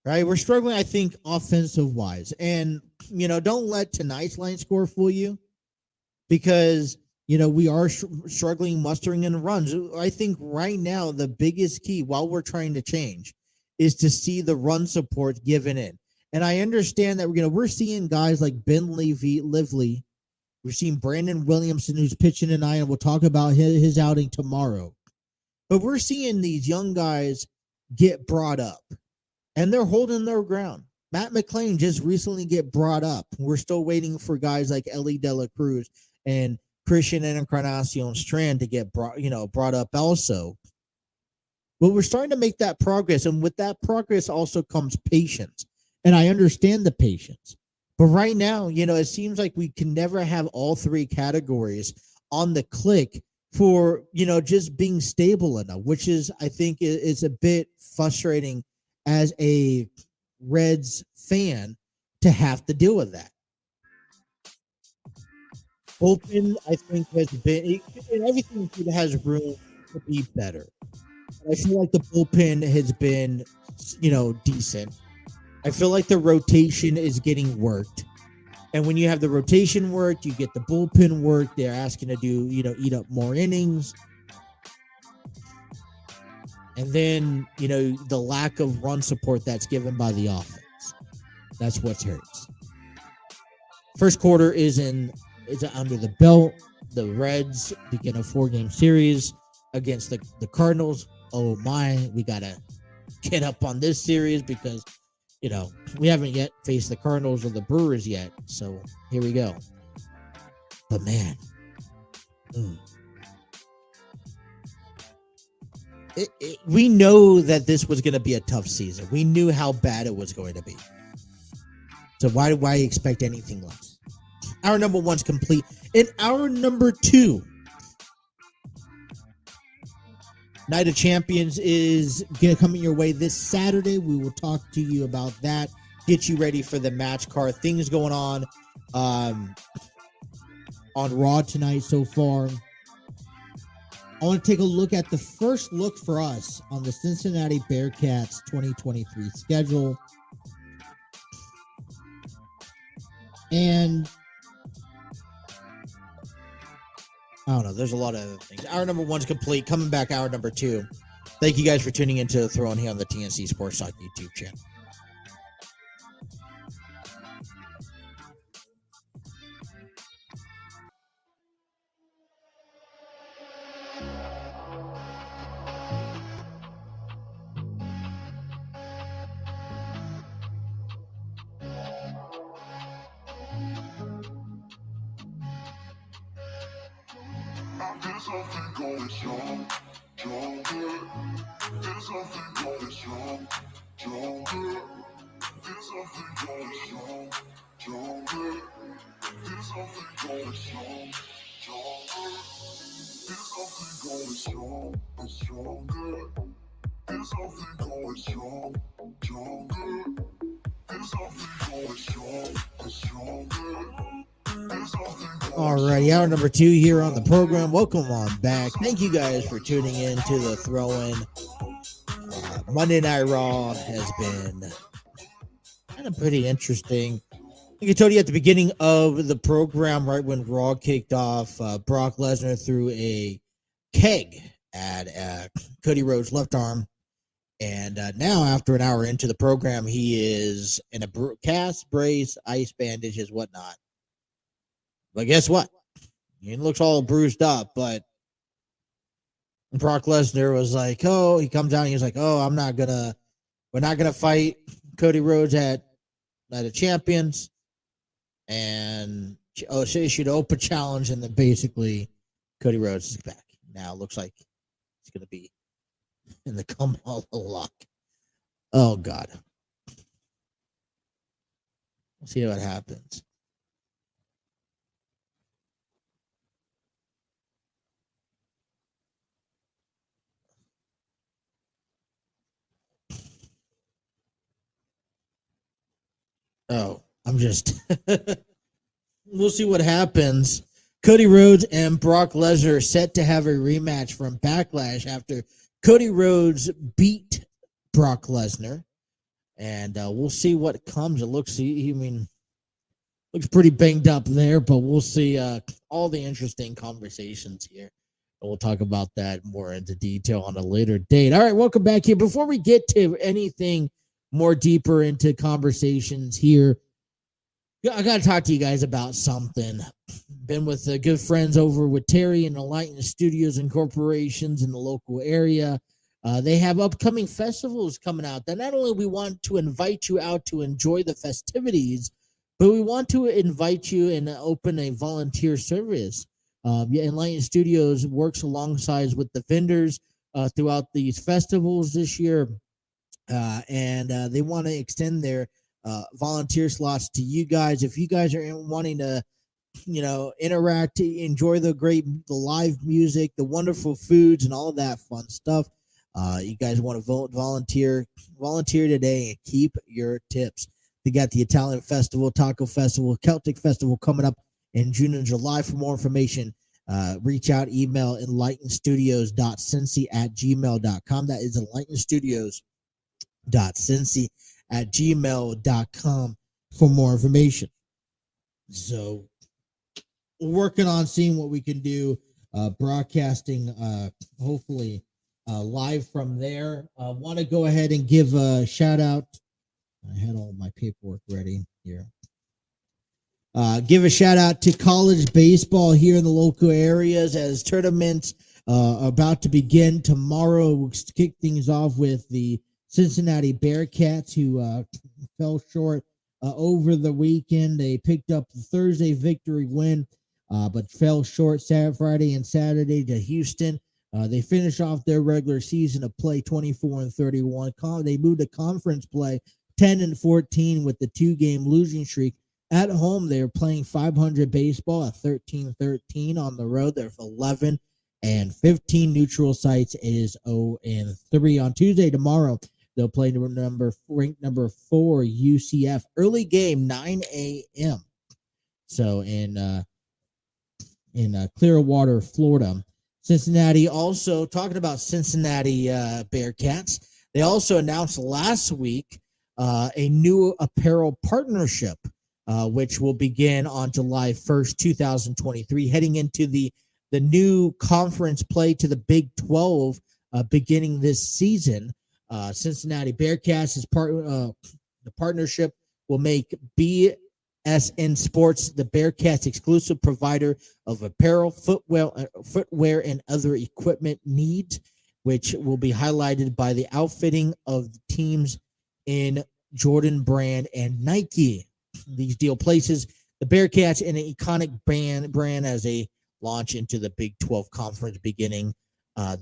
Speaker 1: Right? We're struggling, I think, offensive-wise. And, don't let tonight's line score fool you, because, we are struggling mustering in runs. I think right now the biggest key, while we're trying to change, is to see the run support given in. And I understand that we're seeing guys like Ben Lively. We're seeing Brandon Williamson, who's pitching tonight, and we'll talk about his outing tomorrow. But we're seeing these young guys get brought up, and they're holding their ground. Matt McClain just recently get brought up. We're still waiting for guys like Ellie De La Cruz and Christian Encarnacion Strand to get brought up also. But we're starting to make that progress, and with that progress also comes patience. And I understand the patience. But right now, it seems like we can never have all 3 categories on the click for, just being stable enough, which is, I think, is a bit frustrating as a Reds fan to have to deal with that. Bullpen, I think, has been, and everything has room to be better. I feel like the bullpen has been, decent. I feel like the rotation is getting worked. And when you have the rotation worked, you get the bullpen work. They're asking to do, eat up more innings. And then, the lack of run support that's given by the offense. That's what hurts. First quarter is under the belt. The Reds begin a 4-game series against the Cardinals. Oh my, we got to get up on this series because, we haven't yet faced the Cardinals or the Brewers yet. So here we go. But man, we know that this was going to be a tough season. We knew how bad it was going to be. So why expect anything less? Our number 1's complete. And our number 2, Night of Champions, is going to come your way this Saturday. We will talk to you about that. Get you ready for the match card. Things going on Raw tonight so far. I want to take a look at the first look for us on the Cincinnati Bearcats 2023 schedule. And I don't know. There's a lot of other things. Hour number 1's complete. Coming back, hour number 2. Thank you guys for tuning into the Throne here on the TNC Sports Talk YouTube channel.
Speaker 8: I guess I think always young, younger.
Speaker 1: All righty, hour number 2 here on the program. Welcome on back. Thank you guys for tuning in to the throw-in. Monday Night Raw has been kind of pretty interesting. I told you at the beginning of the program, right when Raw kicked off, Brock Lesnar threw a keg at Cody Rhodes' left arm. And now, after an hour into the program, he is in a cast, brace, ice bandages, whatnot. But guess what? He looks all bruised up, but Brock Lesnar was like, oh, he comes out and he's like, oh, we're not going to fight Cody Rhodes at the Champions. And she issued an open challenge, and then basically Cody Rhodes is back. Now it looks like he's going to be in the come all lock. Oh, God. We'll see what happens. Oh, I'm just... We'll see what happens. Cody Rhodes and Brock Lesnar are set to have a rematch from Backlash after Cody Rhodes beat Brock Lesnar. And we'll see what comes. It looks pretty banged up there, but we'll see all the interesting conversations here. And we'll talk about that more into detail on a later date. All right, welcome back here. Before we get to anything more deeper into conversations here, I got to talk to you guys about something. Been with good friends over with Terry and Enlightened Studios and corporations in the local area. They have upcoming festivals coming out that not only we want to invite you out to enjoy the festivities, but we want to invite you and open a volunteer service. Enlightened Studios works alongside with the vendors throughout these festivals this year, and they want to extend their volunteer slots to you guys. If you guys are wanting to, interact, enjoy the live music, the wonderful foods, and all of that fun stuff, you guys want to volunteer today and keep your tips. They got the Italian Festival, Taco Festival, Celtic Festival coming up in June and July. For more information, reach out, email enlightenedstudios.cincy@gmail.com. That is enlightenedstudios.cincy@gmail.com for more information. So we're working on seeing what we can do, broadcasting, hopefully live from there. Want to go ahead and give a shout out. I had all my paperwork ready here. Give a shout out to college baseball here in the local areas as tournaments are about to begin tomorrow. We'll kick things off with the Cincinnati Bearcats, who fell short over the weekend. They picked up the Thursday victory win, but fell short Friday and Saturday to Houston. They finished off their regular season of play 24-31. They moved to conference play 10-14 with the 2-game losing streak. At home, they're playing 500 baseball at 13-13. On the road, they're 11-15. Neutral sites is 0-3. On Tuesday tomorrow, they'll play ranked number 4 UCF. Early game, 9 a.m. So in Clearwater, Florida. Cincinnati also, talking about Cincinnati Bearcats, they also announced last week a new apparel partnership, which will begin on July 1st, 2023, heading into the new conference play to the Big 12 beginning this season. Cincinnati Bearcats is the partnership will make BSN Sports the Bearcats exclusive provider of apparel, footwear, and other equipment needs, which will be highlighted by the outfitting of the teams in Jordan Brand and Nike. These deal places the Bearcats in an iconic brand as a launch into the Big 12 conference beginning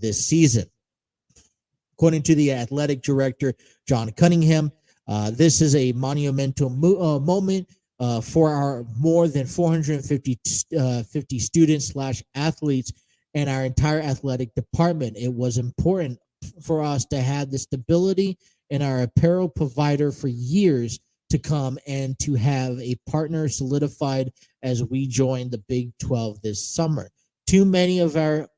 Speaker 1: this season. According to the athletic director, John Cunningham, this is a monumental moment for our more than 450 students / athletes and our entire athletic department. It was important for us to have the stability in our apparel provider for years to come and to have a partner solidified as we join the Big 12 this summer. To many of our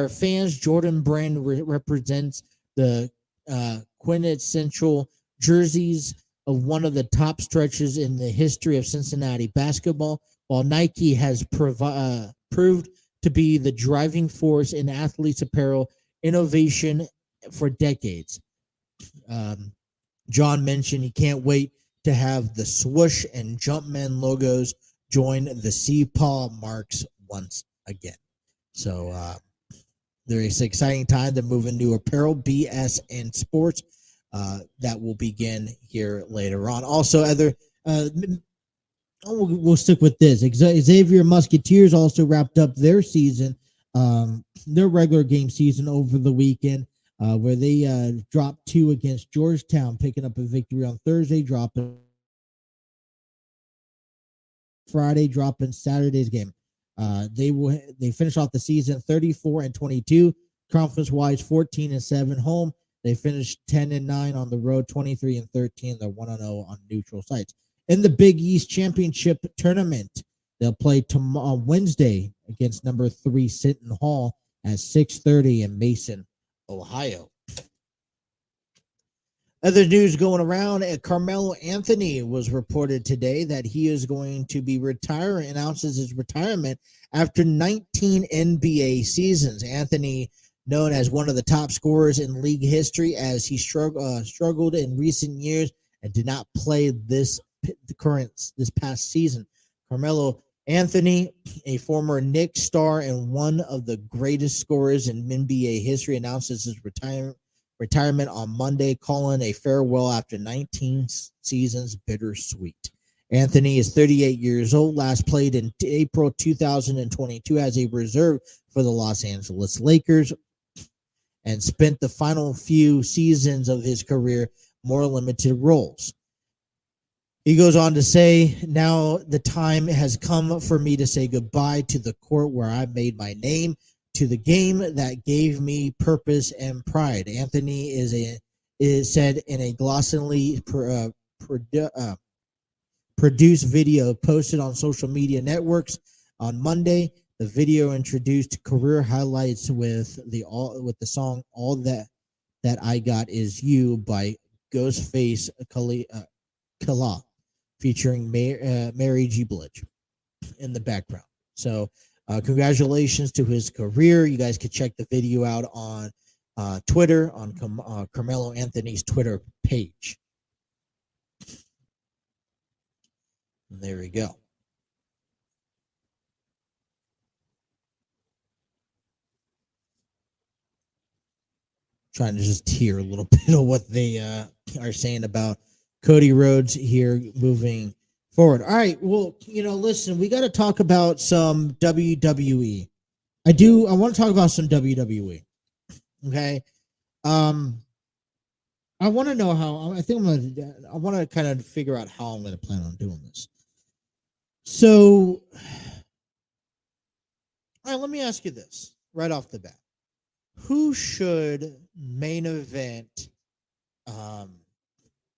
Speaker 1: fans, Jordan Brand represents the quintessential jerseys of one of the top stretches in the history of Cincinnati basketball, while Nike has proved to be the driving force in athletes' apparel innovation for decades. John mentioned he can't wait to have the swoosh and Jumpman logos join the CPAW marks once again. So there is an exciting time to move into apparel, BS, and sports that will begin here later on. Also, we'll stick with this. Xavier Musketeers also wrapped up their season, their regular game season over the weekend, where they dropped 2 against Georgetown, picking up a victory on Thursday, dropping Friday, dropping Saturday's game. They finished off the season 34-22, conference-wise 14-7 home. They finished 10-9 on the road, 23-13. They're 1-0 on neutral sites. In the Big East Championship tournament, they'll play tomorrow Wednesday against number 3 Sinton Hall at 6:30 in Mason, Ohio. Other news going around, Carmelo Anthony was reported today that he is going to be retiring, announces his retirement after 19 NBA seasons. Anthony, known as one of the top scorers in league history, as he struggled in recent years and did not play this past season. Carmelo Anthony, a former Knicks star and one of the greatest scorers in NBA history, announces his retirement on Monday, calling a farewell after 19 seasons bittersweet. Anthony is 38 years old, last played in April 2022 as a reserve for the Los Angeles Lakers, and spent the final few seasons of his career more limited roles. He goes on to say, now the time has come for me to say goodbye to the court where I made my name, to the game that gave me purpose and pride. Anthony is said in a glossily produced video posted on social media networks on Monday. The video introduced career highlights with the song "All That I Got Is You" by Ghostface Killah, featuring Mary J. Blige in the background. So congratulations to his career. You guys could check the video out on Twitter, on Carmelo Anthony's Twitter page. And there we go. Trying to just hear a little bit of what they are saying about Cody Rhodes here moving forward. All right. Well, listen, we got to talk about some WWE. I want to talk about some WWE. Okay. I want to know how, I want to kind of figure out how I'm going to plan on doing this. So, all right, let me ask you this right off the bat. Who should main event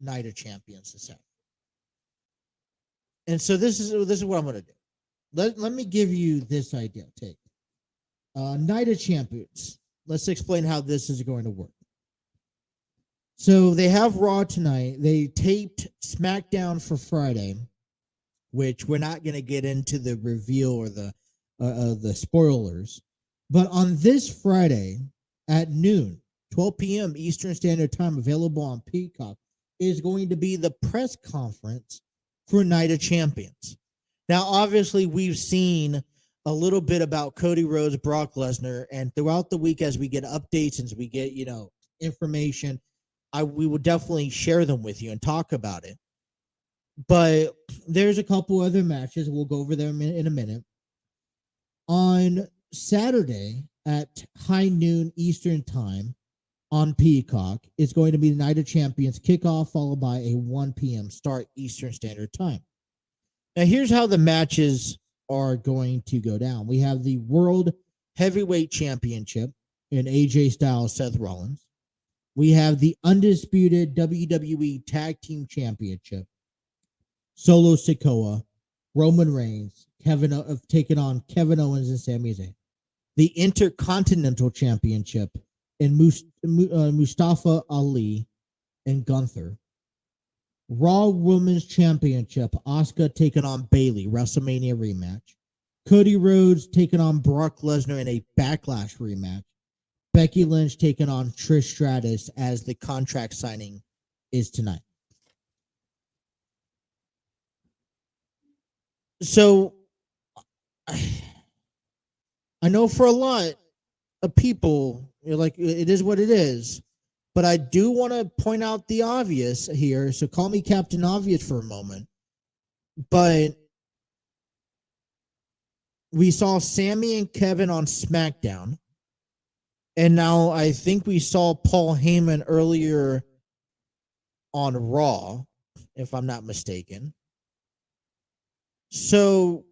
Speaker 1: Night of Champions this Saturday? And so this is what I'm going to do. Let me give you this idea. Take Night of Champions. Let's explain how this is going to work. So they have Raw tonight. They taped SmackDown for Friday, which we're not going to get into the reveal or the spoilers. But on this Friday at noon, 12 p.m. Eastern Standard Time, available on Peacock, is going to be the press conference for Night of Champions. Now, obviously, we've seen a little bit about Cody Rhodes, Brock Lesnar, and throughout the week as we get updates and as we get, information, we will definitely share them with you and talk about it. But there's a couple other matches. We'll go over them in a minute. On Saturday at high noon Eastern Time on Peacock, it's going to be the Night of Champions kickoff, followed by a 1 p.m. start Eastern Standard Time. Now, here's how the matches are going to go down. We have the World Heavyweight Championship in AJ Styles, Seth Rollins. We have the undisputed WWE Tag Team Championship, Solo Sikoa, Roman Reigns, taking on Kevin Owens and Sami Zayn. The Intercontinental Championship in Mustafa Ali and Gunther. Raw Women's Championship, Asuka taking on Bayley, WrestleMania rematch. Cody Rhodes taking on Brock Lesnar in a Backlash rematch. Becky Lynch taking on Trish Stratus as the contract signing is tonight. So, I know for a lot of people, you're like, it is what it is. But I do want to point out the obvious here. So call me Captain Obvious for a moment. But we saw Sammy and Kevin on SmackDown. And now I think we saw Paul Heyman earlier on Raw, if I'm not mistaken. So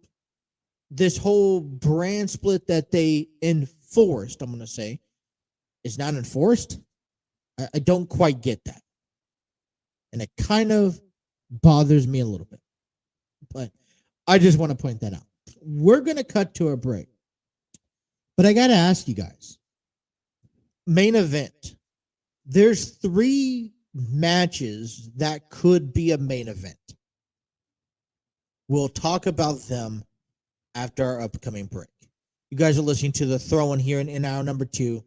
Speaker 1: this whole brand split that they enforced, I'm going to say, is not enforced. I don't quite get that. And it kind of bothers me a little bit. But I just want to point that out. We're going to cut to a break. But I got to ask you guys. Main event. There's 3 matches that could be a main event. We'll talk about them after our upcoming break. You guys are listening to the Throw-In here in hour number 2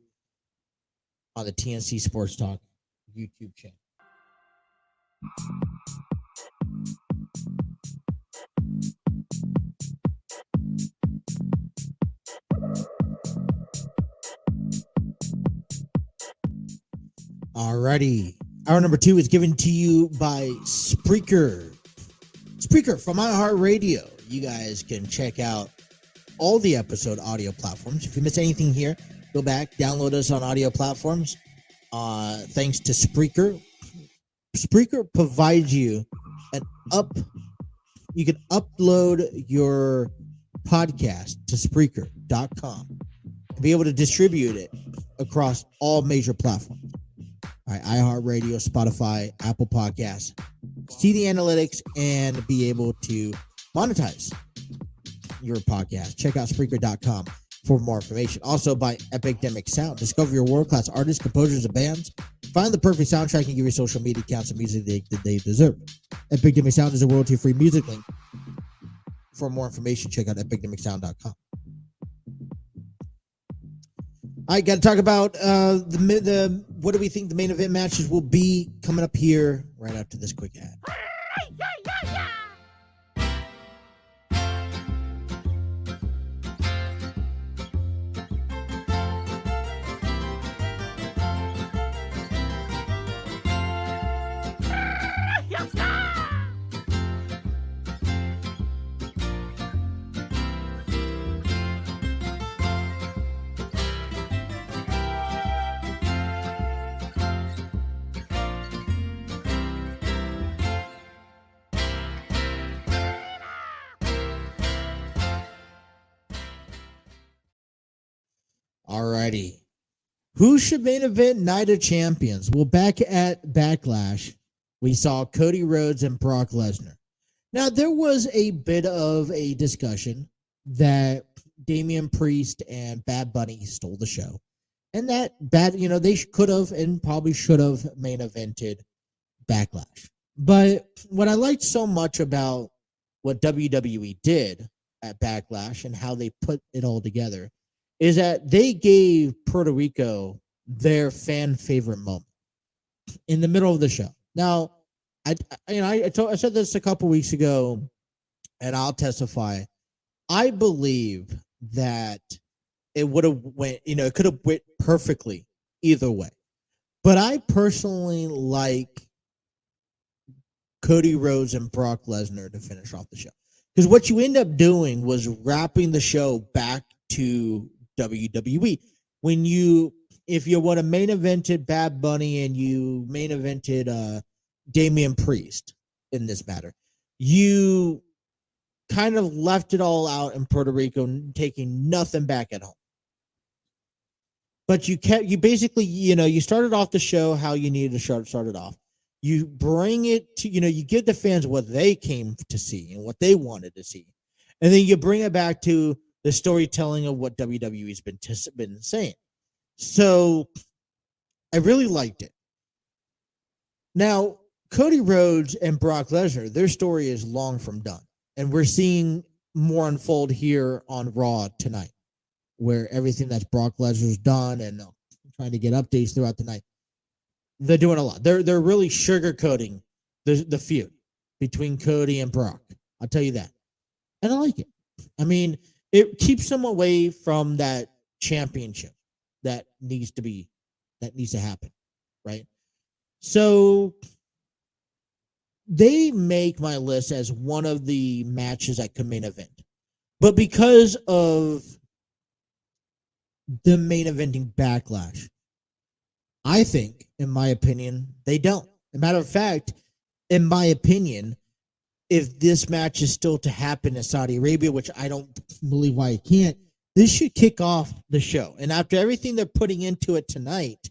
Speaker 1: on the TNC Sports Talk YouTube channel. Alrighty. Hour number 2 is given to you by Spreaker. Spreaker from iHeartRadio. You guys can check out all the episode audio platforms. If you miss anything here, go back, download us on audio platforms. Thanks to Spreaker. Spreaker provides you you can upload your podcast to Spreaker.com and be able to distribute it across all major platforms. All right, iHeartRadio, Spotify, Apple Podcasts. See the analytics and be able to monetize your podcast. Check out Spreaker.com for more information. Also by Epidemic Sound. Discover your world-class artists, composers, and bands. Find the perfect soundtrack and give your social media accounts the music they deserve. Epidemic Sound is a royalty-free music link. For more information, check out epidemicsound.com. I got to talk about the what do we think the main event matches will be coming up here right after this quick ad. Alrighty. Who should main event Night of Champions? Well, back at Backlash, we saw Cody Rhodes and Brock Lesnar. Now, there was a bit of a discussion that Damian Priest and Bad Bunny stole the show. And that they could have and probably should have main evented Backlash. But what I liked so much about what WWE did at Backlash and how they put it all together is that they gave Puerto Rico their fan favorite moment in the middle of the show. Now, I said this a couple weeks ago, and I'll testify. I believe that it would have went, it could have went perfectly either way. But I personally like Cody Rhodes and Brock Lesnar to finish off the show. Because what you end up doing was wrapping the show back to WWE. If you would have main evented Bad Bunny and you main evented Damian Priest in this matter, you kind of left it all out in Puerto Rico, taking nothing back at home. But you basically, you started off the show how you needed to start it off. You bring it to, you give the fans what they came to see and what they wanted to see. And then you bring it back to the storytelling of what WWE's been saying. So I really liked it. Now, Cody Rhodes and Brock Lesnar, their story is long from done. And we're seeing more unfold here on Raw tonight, where everything that's Brock Lesnar's done and trying to get updates throughout the night. They're doing a lot. They're really sugarcoating the feud between Cody and Brock. I'll tell you that. And I like it. I mean, it keeps them away from that championship that needs to happen, right? So they make my list as one of the matches at main event. But because of the main eventing backlash, I think, in my opinion, they don't. As a matter of fact, in my opinion, if this match is still to happen in Saudi Arabia, which I don't believe why it can't, this should kick off the show. And after everything they're putting into it tonight,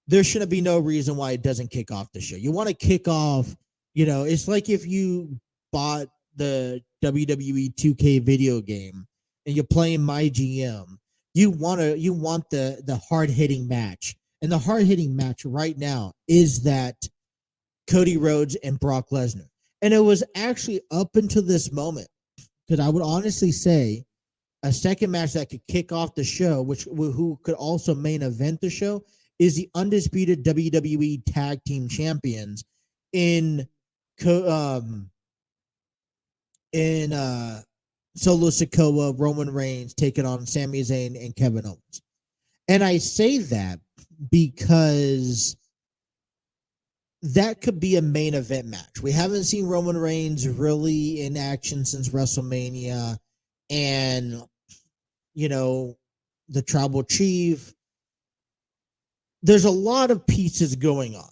Speaker 1: there shouldn't be no reason why it doesn't kick off the show. You want to kick off, it's like if you bought the WWE 2K video game and you're playing My GM, you want the hard-hitting match. And the hard-hitting match right now is that Cody Rhodes and Brock Lesnar. And it was actually up until this moment, because I would honestly say a second match that could kick off the show, who could also main event the show, is the undisputed WWE Tag Team Champions in Solo Sikoa, Roman Reigns taking on Sami Zayn and Kevin Owens. And I say that because that could be a main event match. We haven't seen Roman Reigns really in action since WrestleMania, and the Tribal Chief. There's a lot of pieces going on.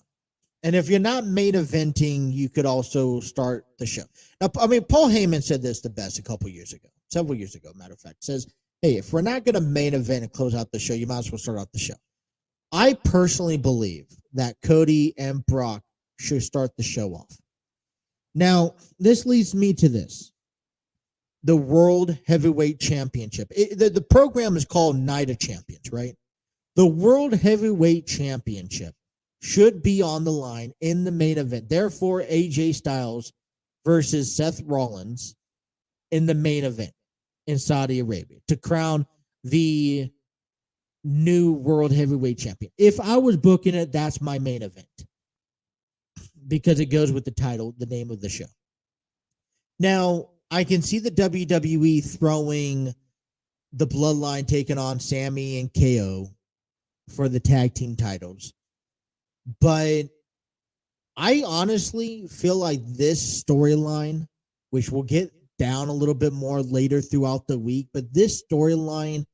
Speaker 1: And if you're not main eventing, you could also start the show. Now, I mean, Paul Heyman said this the best several years ago, matter of fact, says, hey, if we're not going to main event and close out the show, you might as well start out the show. I personally believe that Cody and Brock should start the show off. Now, this leads me to this. The World Heavyweight Championship. The program is called Night of Champions, right? The World Heavyweight Championship should be on the line in the main event. Therefore, AJ Styles versus Seth Rollins in the main event in Saudi Arabia to crown the new World Heavyweight Champion. If I was booking it, that's my main event because it goes with the title, the name of the show. Now, I can see the WWE throwing the Bloodline taking on Sammy and KO for the tag team titles. But I honestly feel like this storyline, which we'll get down a little bit more later throughout the week, but this storyline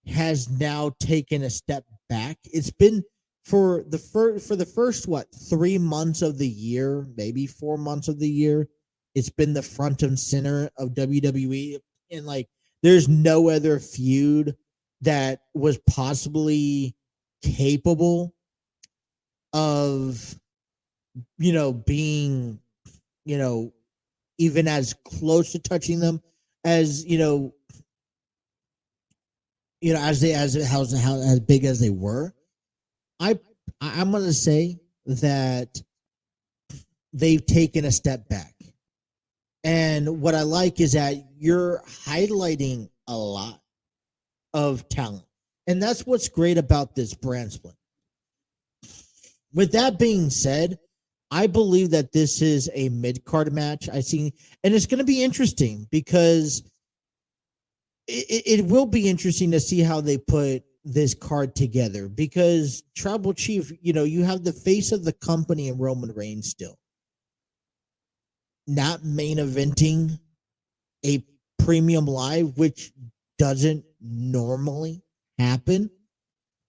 Speaker 1: has now taken a step back. It's been for the first 3 months of the year, maybe 4 months of the year, it's been the front and center of WWE, and there's no other feud that was possibly capable of being even as close to touching them as as big as they were. I'm going to say that they've taken a step back. And what I like is that you're highlighting a lot of talent. And that's what's great about this brand split. With that being said, I believe that this is a mid-card match. And it's going to be interesting because it will be interesting to see how they put this card together, because Tribal Chief, you have the face of the company in Roman Reigns still not main eventing a premium live, which doesn't normally happen.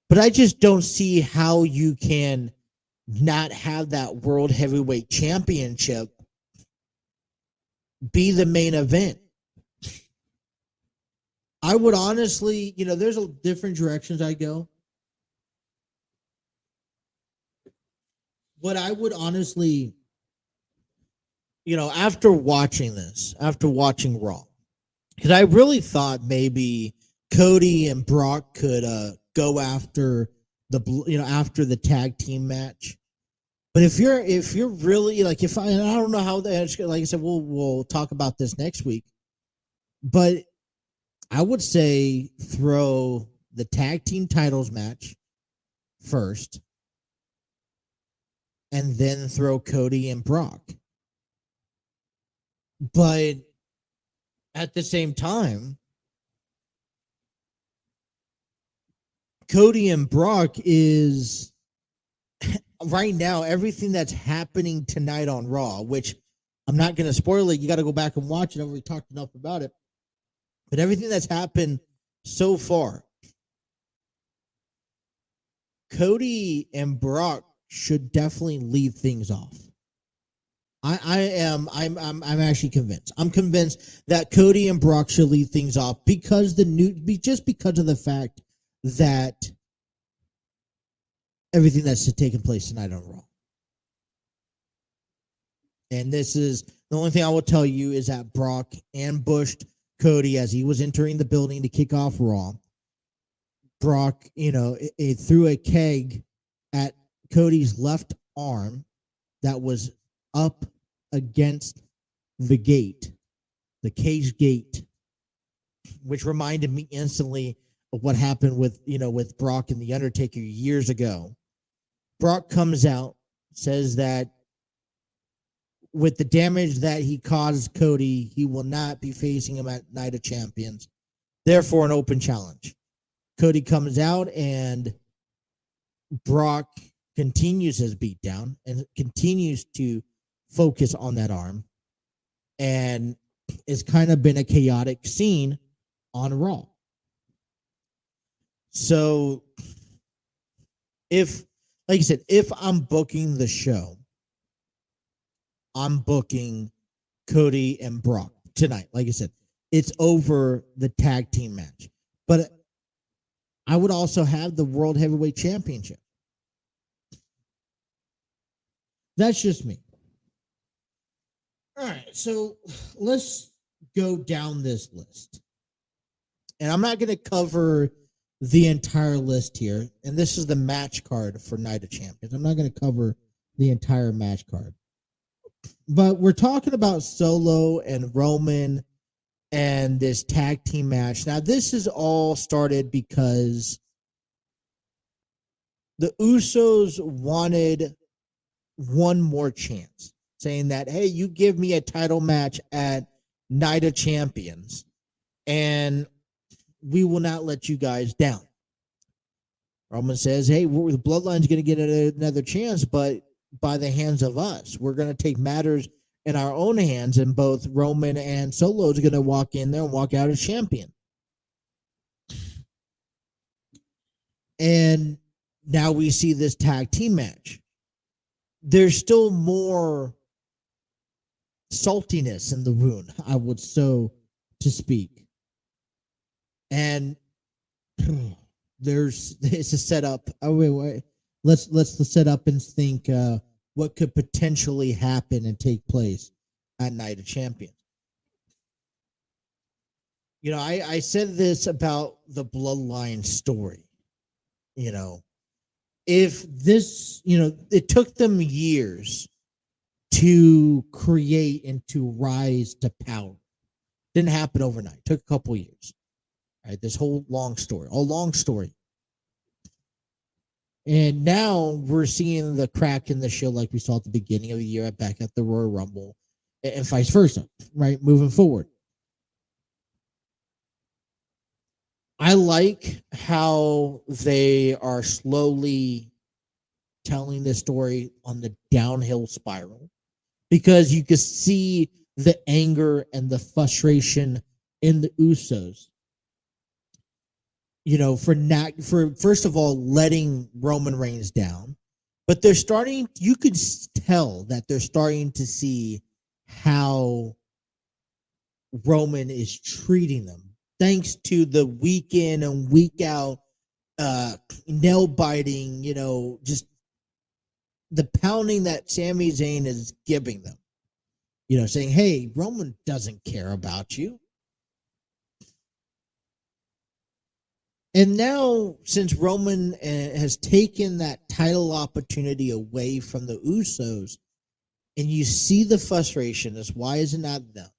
Speaker 1: But I just don't see how you can not have that World Heavyweight Championship be the main event I would honestly, there's different directions I go. What I would honestly, after watching Raw, because I really thought maybe Cody and Brock could go after after the tag team match. But if you're really like, I don't know how that, like I said, we'll talk about this next week. But I would say throw the tag team titles match first, and then throw Cody and Brock. But at the same time, Cody and Brock is right now everything that's happening tonight on Raw, which I'm not going to spoil it. You got to go back and watch it. I've already talked enough about it. But everything that's happened so far, Cody and Brock should definitely lead things off. I'm actually convinced. I'm convinced that Cody and Brock should lead things off because of the fact that everything that's taking place tonight on Raw. And this is the only thing I will tell you is that Brock ambushed Cody as he was entering the building to kick off Raw. Brock, it threw a keg at Cody's left arm that was up against the gate, the cage gate, which reminded me instantly of what happened with Brock and The Undertaker years ago. Brock comes out, says that with the damage that he caused Cody, he will not be facing him at Night of Champions. Therefore, an open challenge. Cody comes out and Brock continues his beatdown and continues to focus on that arm. And it's kind of been a chaotic scene on Raw. So like I said, if I'm booking the show, I'm booking Cody and Brock tonight. Like I said, it's over the tag team match. But I would also have the World Heavyweight Championship. That's just me. All right, so let's go down this list. And I'm not going to cover the entire list here. And this is the match card for Night of Champions. I'm not going to cover the entire match card. But we're talking about Solo and Roman and this tag team match. Now, this is all started because the Usos wanted one more chance, saying that, hey, you give me a title match at Night of Champions, and we will not let you guys down. Roman says, hey, the Bloodline's going to get another chance, but by the hands of us. We're going to take matters in our own hands, and both Roman and Solo is going to walk in there and walk out as champion. And now we see this tag team match. There's still more saltiness in the wound, I would so to speak. And it's a setup. Oh, wait. Let's set up and think what could potentially happen and take place at Night of Champions. I said this about the Bloodline story. If this, it took them years to create and to rise to power. Didn't happen overnight. Took a couple years. Right? This whole long story. And now we're seeing the crack in the show like we saw at the beginning of the year back at the Royal Rumble and vice versa, right? Moving forward. I like how they are slowly telling this story on the downhill spiral because you can see the anger and the frustration in the Usos. For first of all, letting Roman Reigns down, but you could tell that they're starting to see how Roman is treating them thanks to the week in and week out nail biting, just the pounding that Sami Zayn is giving them, saying, hey, Roman doesn't care about you. And now, since Roman has taken that title opportunity away from the Usos, and you see the frustration, as why is it not them?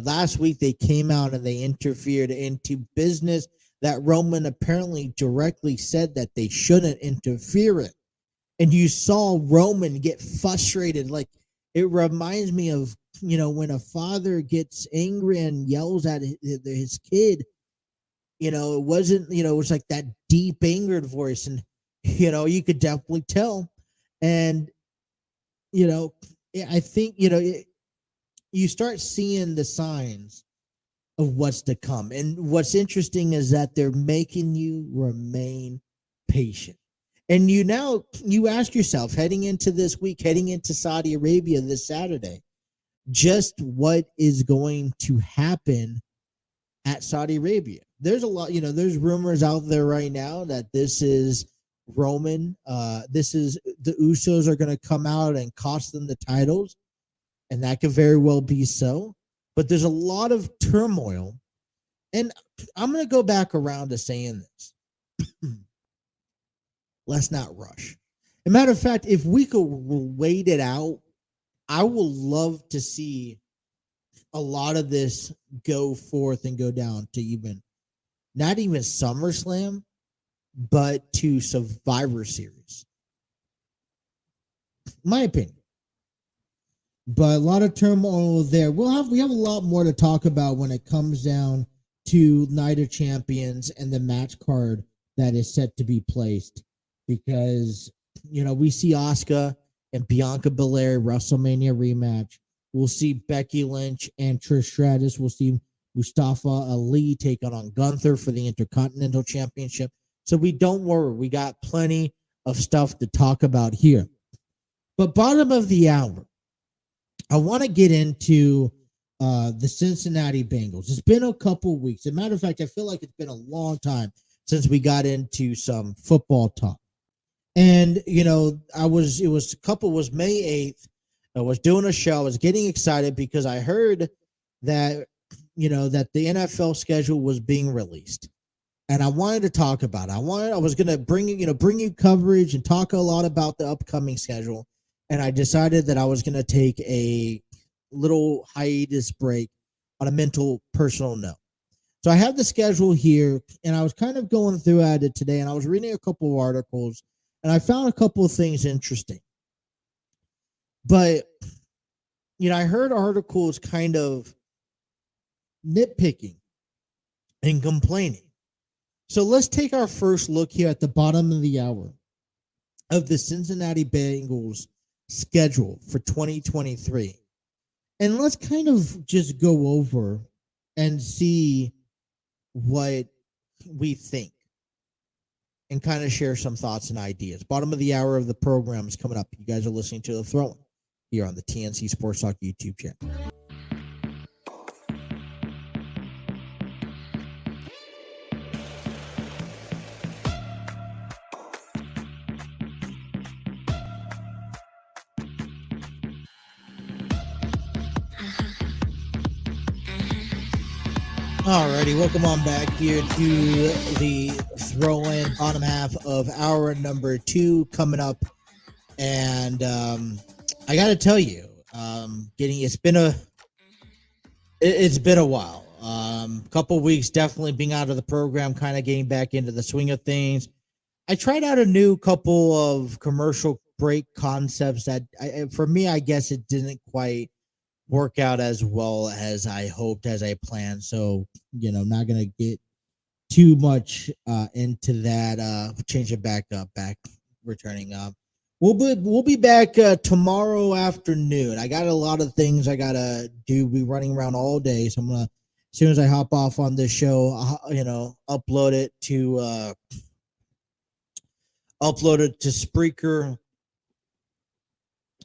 Speaker 1: Last week they came out and they interfered into business that Roman apparently directly said that they shouldn't interfere in. And you saw Roman get frustrated. Like, it reminds me of, when a father gets angry and yells at his kid. It wasn't, it was like that deep angered voice. And, you could definitely tell. And, I think, you start seeing the signs of what's to come. And what's interesting is that they're making you remain patient. And you ask yourself, heading into this week, heading into Saudi Arabia this Saturday, just what is going to happen at Saudi Arabia. There's a lot, there's rumors out there right now that this is Roman. This is the Usos are going to come out and cost them the titles. And that could very well be so. But there's a lot of turmoil. And I'm going to go back around to saying this. Let's not rush. As a matter of fact, if we could wait it out, I would love to see a lot of this go forth and go down to not even SummerSlam, but to Survivor Series. My opinion. But a lot of turmoil there. We have a lot more to talk about when it comes down to Night of Champions and the match card that is set to be placed. Because, we see Asuka and Bianca Belair WrestleMania rematch. We'll see Becky Lynch and Trish Stratus. We'll see Mustafa Ali take on Gunther for the Intercontinental Championship. So we don't worry. We got plenty of stuff to talk about here. But bottom of the hour, I want to get into the Cincinnati Bengals. It's been a couple weeks. As a matter of fact, I feel like it's been a long time since we got into some football talk. And, May 8th. I was doing a show. I was getting excited because I heard that, that the NFL schedule was being released. And I wanted to talk about it. I was going to bring you coverage and talk a lot about the upcoming schedule. And I decided that I was going to take a little hiatus break on a mental, personal note. So I have the schedule here, and I was kind of going through at it today, and I was reading a couple of articles, and I found a couple of things interesting. But, I heard articles kind of nitpicking and complaining. So let's take our first look here at the bottom of the hour of the Cincinnati Bengals schedule for 2023. And let's kind of just go over and see what we think and kind of share some thoughts and ideas. Bottom of the hour of the program is coming up. You guys are listening to The Throne here on the TNC Sports Talk YouTube channel. Alrighty, welcome on back here to the throw-in bottom half of hour number 2 coming up, and I got to tell you, it's been a while. Couple weeks definitely being out of the program, kind of getting back into the swing of things. I tried out a new couple of commercial break concepts that, for me, I guess it didn't quite work out as well as I hoped, as I planned. So, not going to get too much into that. Change it back returning up. We'll be back tomorrow afternoon. I got a lot of things I got to do. Be running around all day. So I'm going to, as soon as I hop off on this show, upload it to Spreaker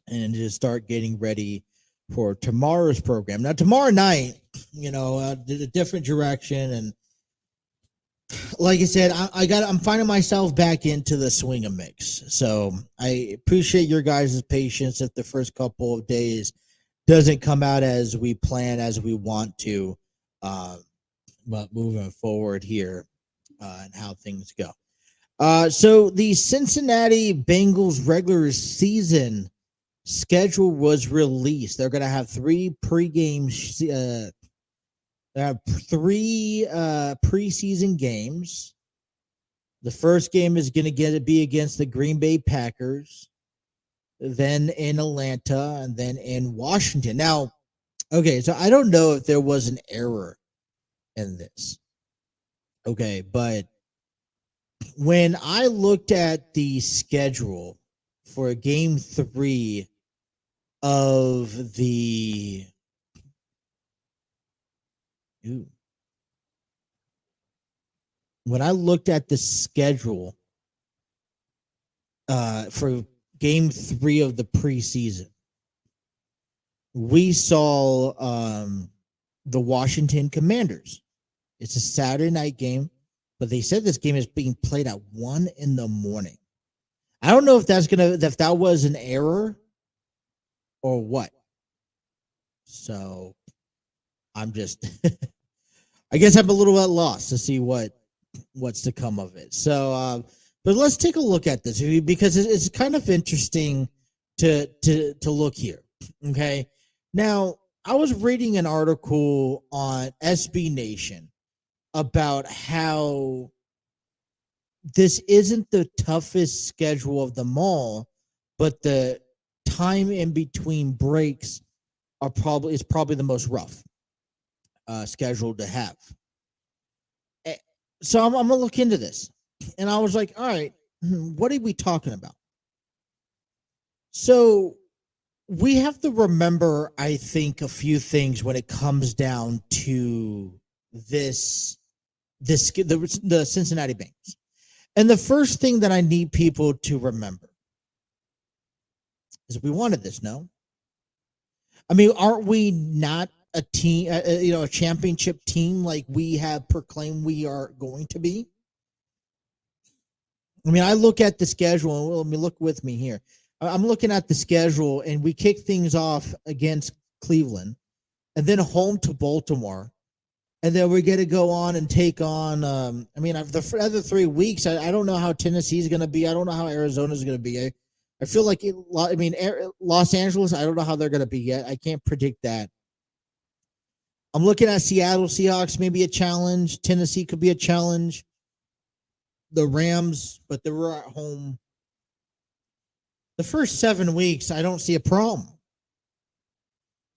Speaker 1: and just start getting ready for tomorrow's program. Now, tomorrow night, a different direction. And like I said, I'm finding myself back into the swing and mix. So I appreciate your guys' patience if the first couple of days doesn't come out as we plan, as we want to. But moving forward here and how things go. So the Cincinnati Bengals regular season schedule was released. They're going to have three preseason games. The first game is going to be against the Green Bay Packers, then in Atlanta, and then in Washington. Now, okay, so I don't know if there was an error in this. Okay, but when I looked at the schedule for game 3 of the when I looked at the schedule for game 3 of the preseason, we saw the Washington Commanders. It's a Saturday night game, but they said this game is being played at 1 a.m. I don't know if that was an error or what. So I'm just I guess I'm a little at loss to see what's to come of it. So but let's take a look at this because it's kind of interesting to look here. Okay. Now, I was reading an article on SB Nation about how this isn't the toughest schedule of them all, but the time in between breaks is probably the most rough schedule to have. So I'm gonna look into this, and I was like, all right, what are we talking about? So we have to remember, I think, a few things when it comes down to the Cincinnati Bengals. And the first thing that I need people to remember is we wanted this, no? I mean, aren't we not a team, a championship team like we have proclaimed we are going to be? I mean, I look at the schedule, and let me look with me here. I'm looking at the schedule, and we kick things off against Cleveland, and then home to Baltimore, and then we're going to go on and take on. The other 3 weeks, I don't know how Tennessee is going to be. I don't know how Arizona is going to be. I feel like Los Angeles. I don't know how they're going to be yet. I can't predict that. I'm looking at Seattle Seahawks, maybe a challenge. Tennessee could be a challenge. The Rams, but they were at home. The first 7 weeks, I don't see a problem.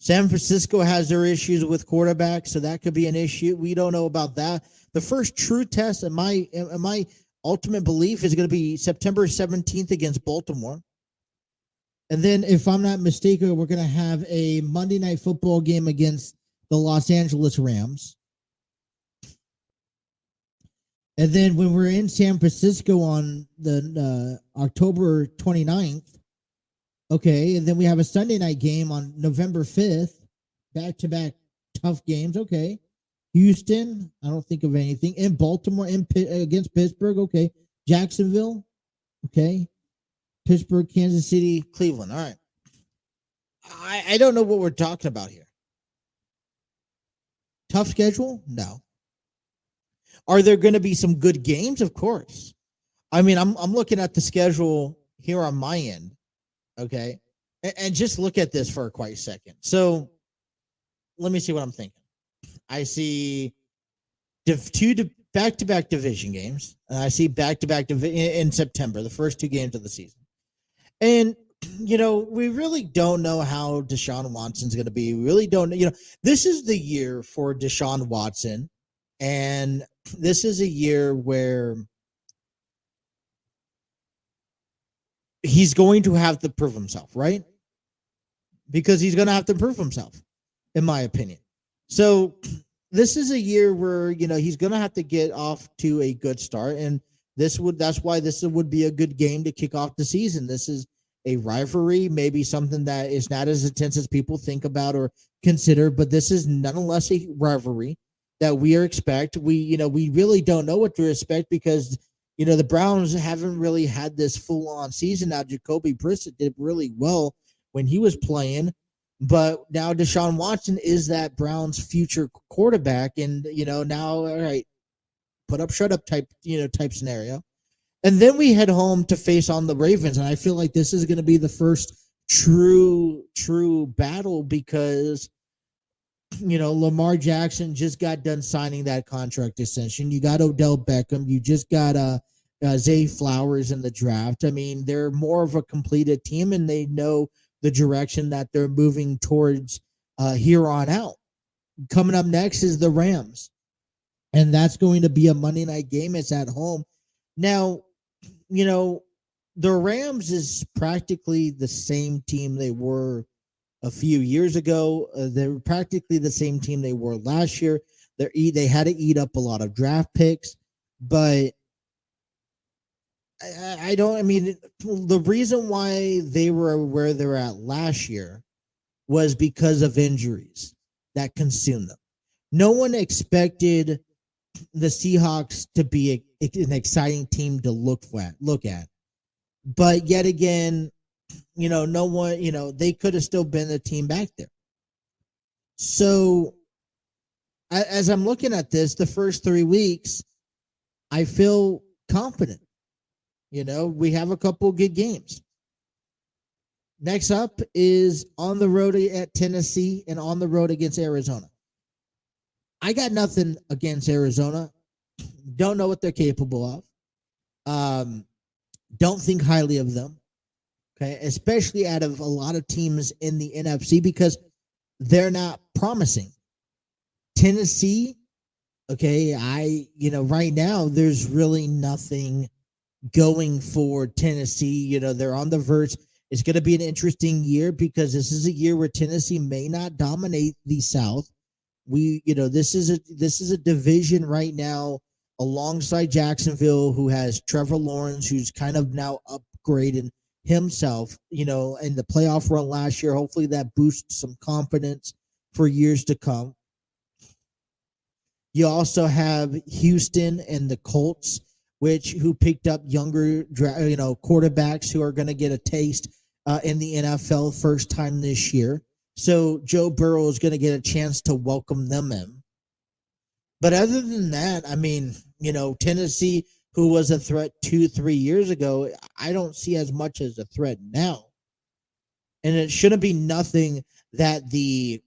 Speaker 1: San Francisco has their issues with quarterbacks, so that could be an issue. We don't know about that. The first true test, in my ultimate belief, is going to be September 17th against Baltimore. And then, if I'm not mistaken, we're going to have a Monday Night Football game against the Los Angeles Rams. And then when we're in San Francisco on the October 29th, okay, and then we have a Sunday night game on November 5th, back-to-back tough games, okay. Houston, I don't think of anything. In Baltimore, against Pittsburgh, okay. Jacksonville, okay. Pittsburgh, Kansas City, Cleveland, all right. I don't know what we're talking about here. Tough schedule? No. Are there going to be some good games? Of course. I mean, I'm looking at the schedule here on my end, okay? And just look at this for a quiet second. So let me see what I'm thinking. I see two back-to-back division games. And I see back-to-back in September, the first 2 games of the season. And, we really don't know how Deshaun Watson's going to be. We really don't know. This is the year for Deshaun Watson. And this is a year where he's going to have to prove himself, right? Because he's going to have to prove himself, in my opinion. So this is a year where, he's going to have to get off to a good start. And that's why this would be a good game to kick off the season. This is a rivalry, maybe something that is not as intense as people think about or consider, but this is nonetheless a rivalry that we expect. We really don't know what to expect because, the Browns haven't really had this full-on season. Now, Jacoby Brissett did really well when he was playing, but now Deshaun Watson is that Browns' future quarterback, and, now, all right, put up, shut up type scenario. And then we head home to face on the Ravens, and I feel like this is going to be the first true battle because, Lamar Jackson just got done signing that contract extension. You got Odell Beckham. You just got Zay Flowers in the draft. I mean, they're more of a completed team, and they know the direction that they're moving towards here on out. Coming up next is the Rams, and that's going to be a Monday night game. It's at home. Now, the Rams is practically the same team they were a few years ago. They're practically the same team they were last year. They had to eat up a lot of draft picks, but the reason why they were where they're at last year was because of injuries that consumed them. No one expected the Seahawks to be an exciting team to look at. But yet again, no one, they could have still been the team back there. So as I'm looking at this, the first 3 weeks, I feel confident. We have a couple good games. Next up is on the road at Tennessee and on the road against Arizona. I got nothing against Arizona. Don't know what they're capable of. Don't think highly of them. Okay, especially out of a lot of teams in the NFC because they're not promising. Tennessee, okay, right now there's really nothing going for Tennessee. They're on the verge. It's going to be an interesting year because this is a year where Tennessee may not dominate the South. This is a division right now alongside Jacksonville, who has Trevor Lawrence, who's kind of now upgraded himself, in the playoff run last year. Hopefully that boosts some confidence for years to come. You also have Houston and the Colts, who picked up younger, quarterbacks who are going to get a taste in the NFL first time this year. So Joe Burrow is going to get a chance to welcome them in. But other than that, Tennessee, who was a threat 2-3 years ago, I don't see as much as a threat now. And it shouldn't be nothing that the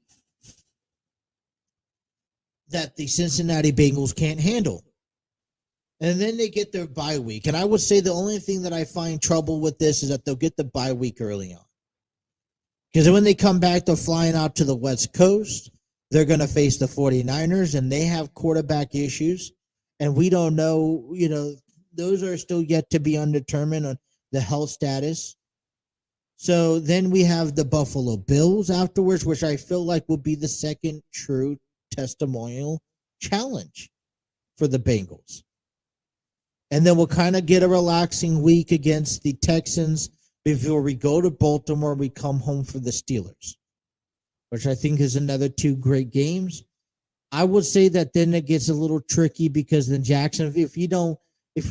Speaker 1: Cincinnati Bengals can't handle. And then they get their bye week. And I would say the only thing that I find trouble with this is that they'll get the bye week early on. Because when they come back, they're flying out to the West Coast. They're going to face the 49ers, and they have quarterback issues. And we don't know, those are still yet to be undetermined on the health status. So then we have the Buffalo Bills afterwards, which I feel like will be the second true testimonial challenge for the Bengals. And then we'll kind of get a relaxing week against the Texans before we go to Baltimore. We come home for the Steelers, which I think is another 2 great games. I would say that then it gets a little tricky because then Jacksonville, if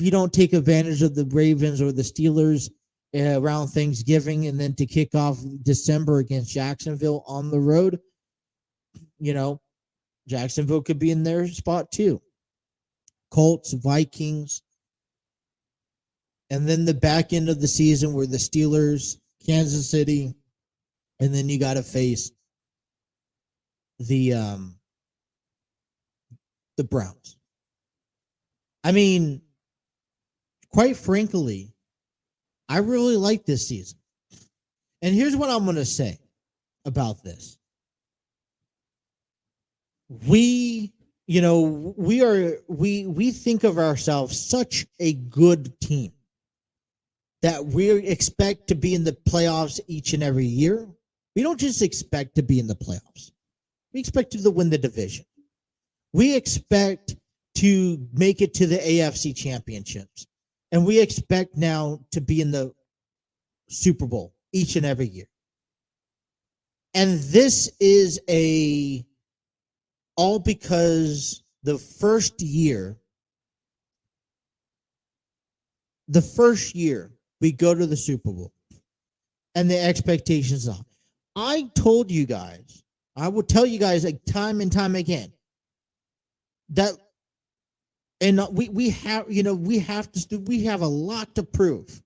Speaker 1: you don't take advantage of the Ravens or the Steelers around Thanksgiving and then to kick off December against Jacksonville on the road, Jacksonville could be in their spot too. Colts, Vikings. And then the back end of the season where the Steelers, Kansas City, and then you got to face the Browns. Quite frankly, I really like this season. And here's what I'm going to say about this. We think of ourselves such a good team that we expect to be in the playoffs each and every year. We don't just expect to be in the playoffs. We expect to win the division. We expect to make it to the AFC championships. And we expect now to be in the Super Bowl each and every year. And this is all because the first year we go to the Super Bowl and the expectations are. I told you guys, I will tell you guys like time and time again that, and we have a lot to prove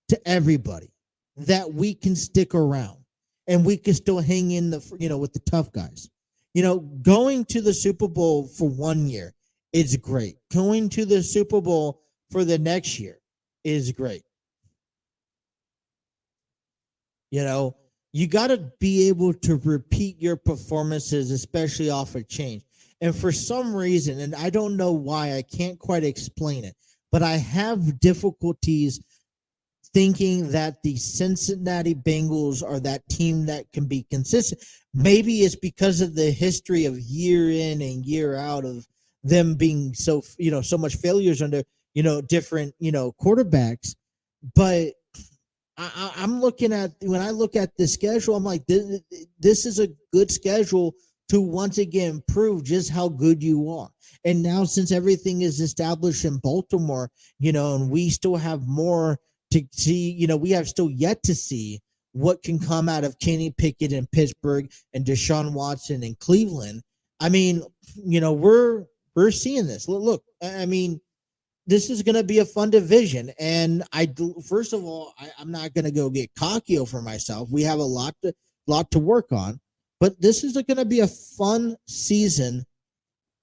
Speaker 1: to everybody that we can stick around and we can still hang in with the tough guys. Going to the Super Bowl for 1 year is great. Going to the Super Bowl for the next year is great. You got to be able to repeat your performances, especially off a change. And for some reason, and I don't know why, I can't quite explain it, but I have difficulties thinking that the Cincinnati Bengals are that team that can be consistent. Maybe it's because of the history of year in and year out of them being so much failures under, different, quarterbacks. But I'm looking at, when I look at the schedule, I'm like, this is a good schedule to once again prove just how good you are. And now, since everything is established in Baltimore, and we still have more to see, we have still yet to see what can come out of Kenny Pickett in Pittsburgh and Deshaun Watson in Cleveland. I mean, we're seeing this. Look, I mean, this is going to be a fun division. And first of all, I'm not going to go get cocky over myself. We have a lot to work on, but this is going to be a fun season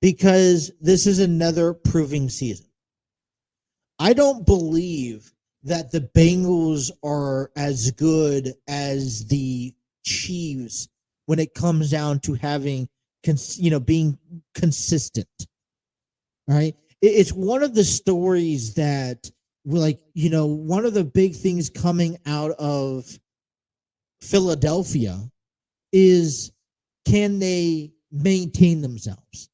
Speaker 1: because this is another proving season. I don't believe that the Bengals are as good as the Chiefs when it comes down to having, being consistent. All right. It's one of the stories that, one of the big things coming out of Philadelphia is, can they maintain themselves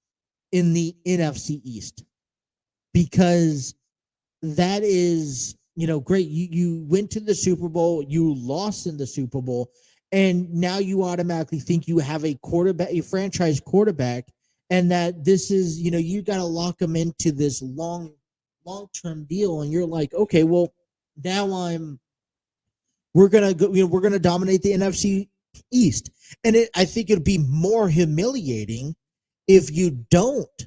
Speaker 1: in the NFC East? Because that is, great. You went to the Super Bowl, you lost in the Super Bowl, and now you automatically think you have a franchise quarterback, and that this is, you got to lock them into this long-term deal. And you're like, okay, well, now we're going to dominate the NFC East. And I think it'd be more humiliating if you don't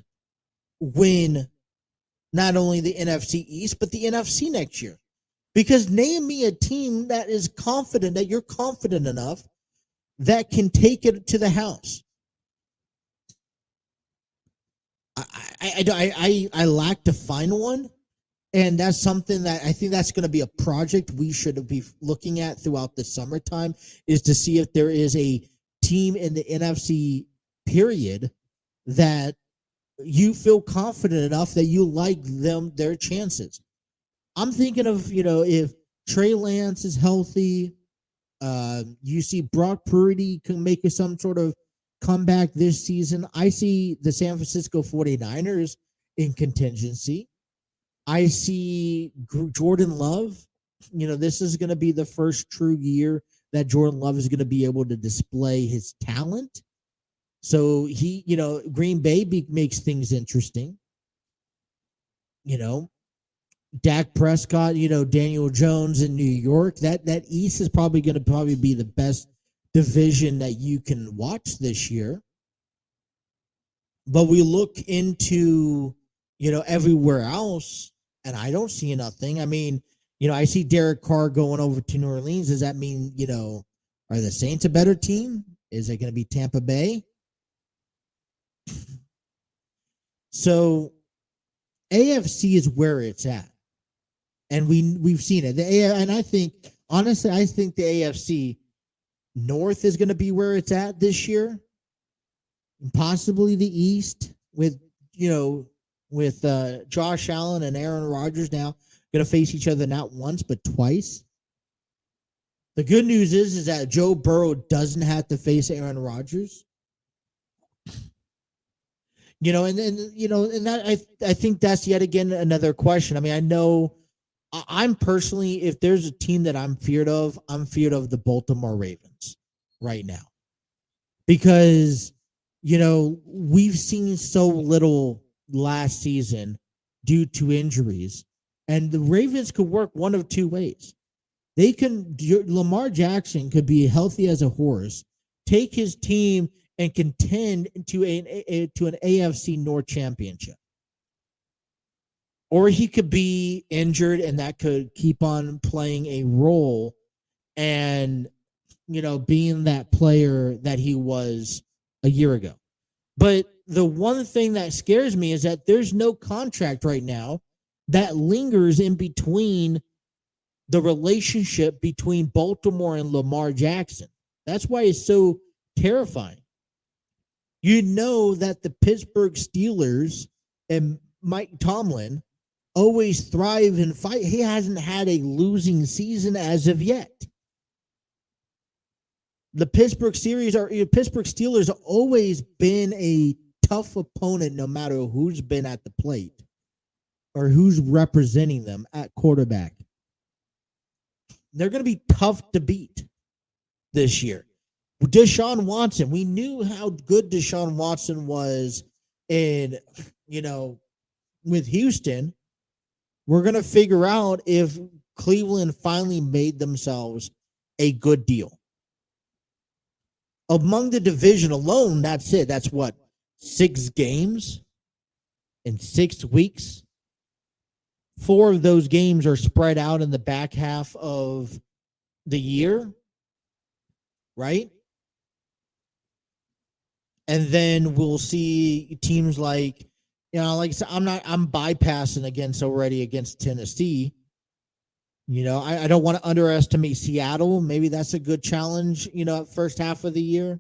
Speaker 1: win not only the NFC East, but the NFC next year. Because name me a team that is confident, that you're confident enough that can take it to the house. I lack to find one, and that's something that I think that's going to be a project we should be looking at throughout the summertime, is to see if there is a team in the NFC period that you feel confident enough that you like their chances. I'm thinking of, if Trey Lance is healthy, you see Brock Purdy can make some sort of comeback this season. I see the San Francisco 49ers in contingency. I see Jordan Love. This is going to be the first true year that Jordan Love is going to be able to display his talent. So he, Green Bay makes things interesting. Dak Prescott, Daniel Jones in New York. That East is probably going to be the best division that you can watch this year. But we look into, everywhere else, and I don't see nothing. I mean, I see Derek Carr going over to New Orleans. Does that mean, are the Saints a better team? Is it going to be Tampa Bay? So AFC is where it's at. And we've seen it. And I think, honestly, the AFC North is going to be where it's at this year. Possibly the East with Josh Allen and Aaron Rodgers now going to face each other not once but twice. The good news is that Joe Burrow doesn't have to face Aaron Rodgers. And that I think that's yet again another question. I mean, I know I'm personally, if there's a team that I'm feared of the Baltimore Ravens right now. Because, we've seen so little last season due to injuries. And the Ravens could work one of two ways. Lamar Jackson could be healthy as a horse, take his team and contend to an AFC North championship. Or he could be injured and that could keep on playing a role and, being that player that he was a year ago. But the one thing that scares me is that there's no contract right now that lingers in between the relationship between Baltimore and Lamar Jackson. That's why it's so terrifying. You know that the Pittsburgh Steelers and Mike Tomlin always thrive and fight. He hasn't had a losing season as of yet. The Pittsburgh Steelers have always been a tough opponent no matter who's been at the plate or who's representing them at quarterback. They're going to be tough to beat this year. Deshaun Watson, we knew how good Deshaun Watson was in, with Houston. We're going to figure out if Cleveland finally made themselves a good deal. Among the division alone, that's it. That's what? 6 games in 6 weeks? 4 of those games are spread out in the back half of the year, right? And then we'll see teams like, like I said, I'm bypassing against Tennessee. I don't want to underestimate Seattle. Maybe that's a good challenge, first half of the year.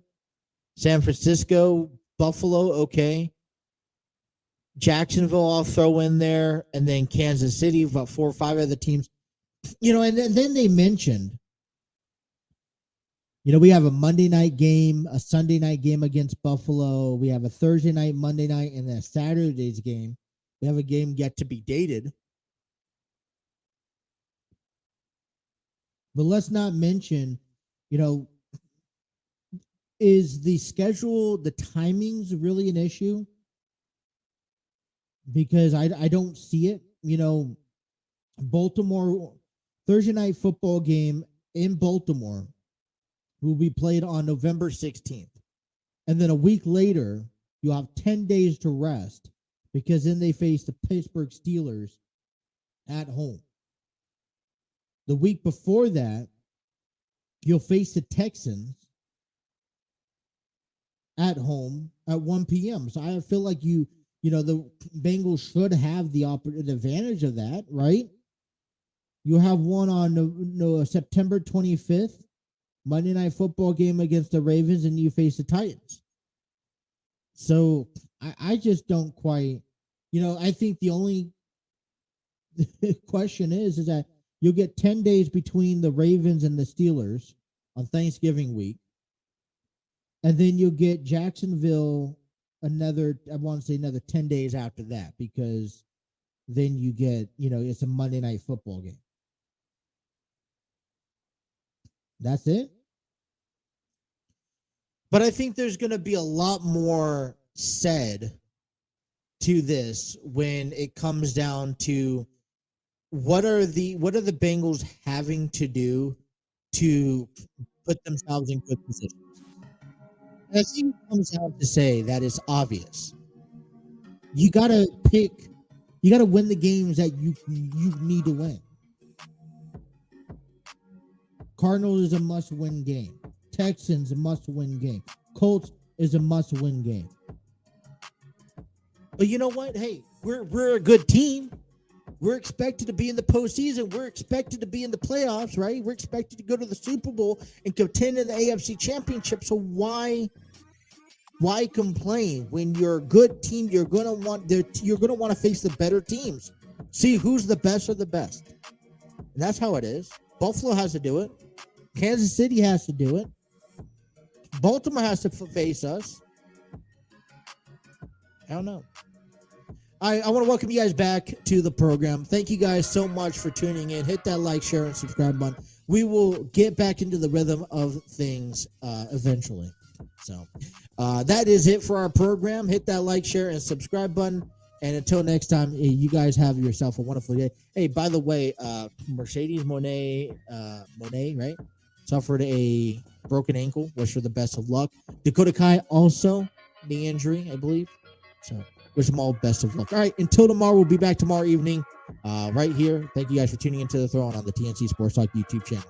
Speaker 1: San Francisco, Buffalo, okay. Jacksonville, I'll throw in there. And then Kansas City, about 4 or 5 other teams. And then they mentioned, we have a Monday night game, a Sunday night game against Buffalo. We have a Thursday night, Monday night, and then a Saturday's game. We have a game yet to be dated. But let's not mention, is the schedule, the timings really an issue? Because I don't see it. Baltimore, Thursday night football game in Baltimore will be played on November 16th. And then a week later, you'll have 10 days to rest because then they face the Pittsburgh Steelers at home. The week before that, you'll face the Texans at home at 1 p.m. So I feel like the Bengals should have the advantage of that, right? You have one on September 25th, Monday Night Football game against the Ravens, and you face the Titans. So I just don't quite, I think the only question is that you'll get 10 days between the Ravens and the Steelers on Thanksgiving week. And then you'll get Jacksonville another 10 days after that, because then you get, it's a Monday Night Football game. That's it. But I think there's going to be a lot more said to this when it comes down to what are the Bengals having to do to put themselves in good positions. And I think it comes down to say that it's obvious. You got to win the games that you need to win. Cardinals is a must-win game. Texans a must-win game. Colts is a must-win game. But you know what? Hey, we're a good team. We're expected to be in the postseason. We're expected to be in the playoffs, right? We're expected to go to the Super Bowl and contend in the AFC Championship. So why complain when you're a good team? You're gonna want to face the better teams. See who's the best of the best, and that's how it is. Buffalo has to do it. Kansas City has to do it. Baltimore has to face us. I don't know. I want to welcome you guys back to the program. Thank you guys so much for tuning in. Hit that like, share, and subscribe button. We will get back into the rhythm of things eventually. So that is it for our program. Hit that like, share, and subscribe button. And until next time, you guys have yourself a wonderful day. Hey, by the way, Mercedes Monet, right? Suffered a broken ankle. Wish her the best of luck. Dakota Kai also knee injury, I believe. So wish them all best of luck. All right, until tomorrow, we'll be back tomorrow evening right here. Thank you guys for tuning into The Throne on the TNC Sports Talk YouTube channel.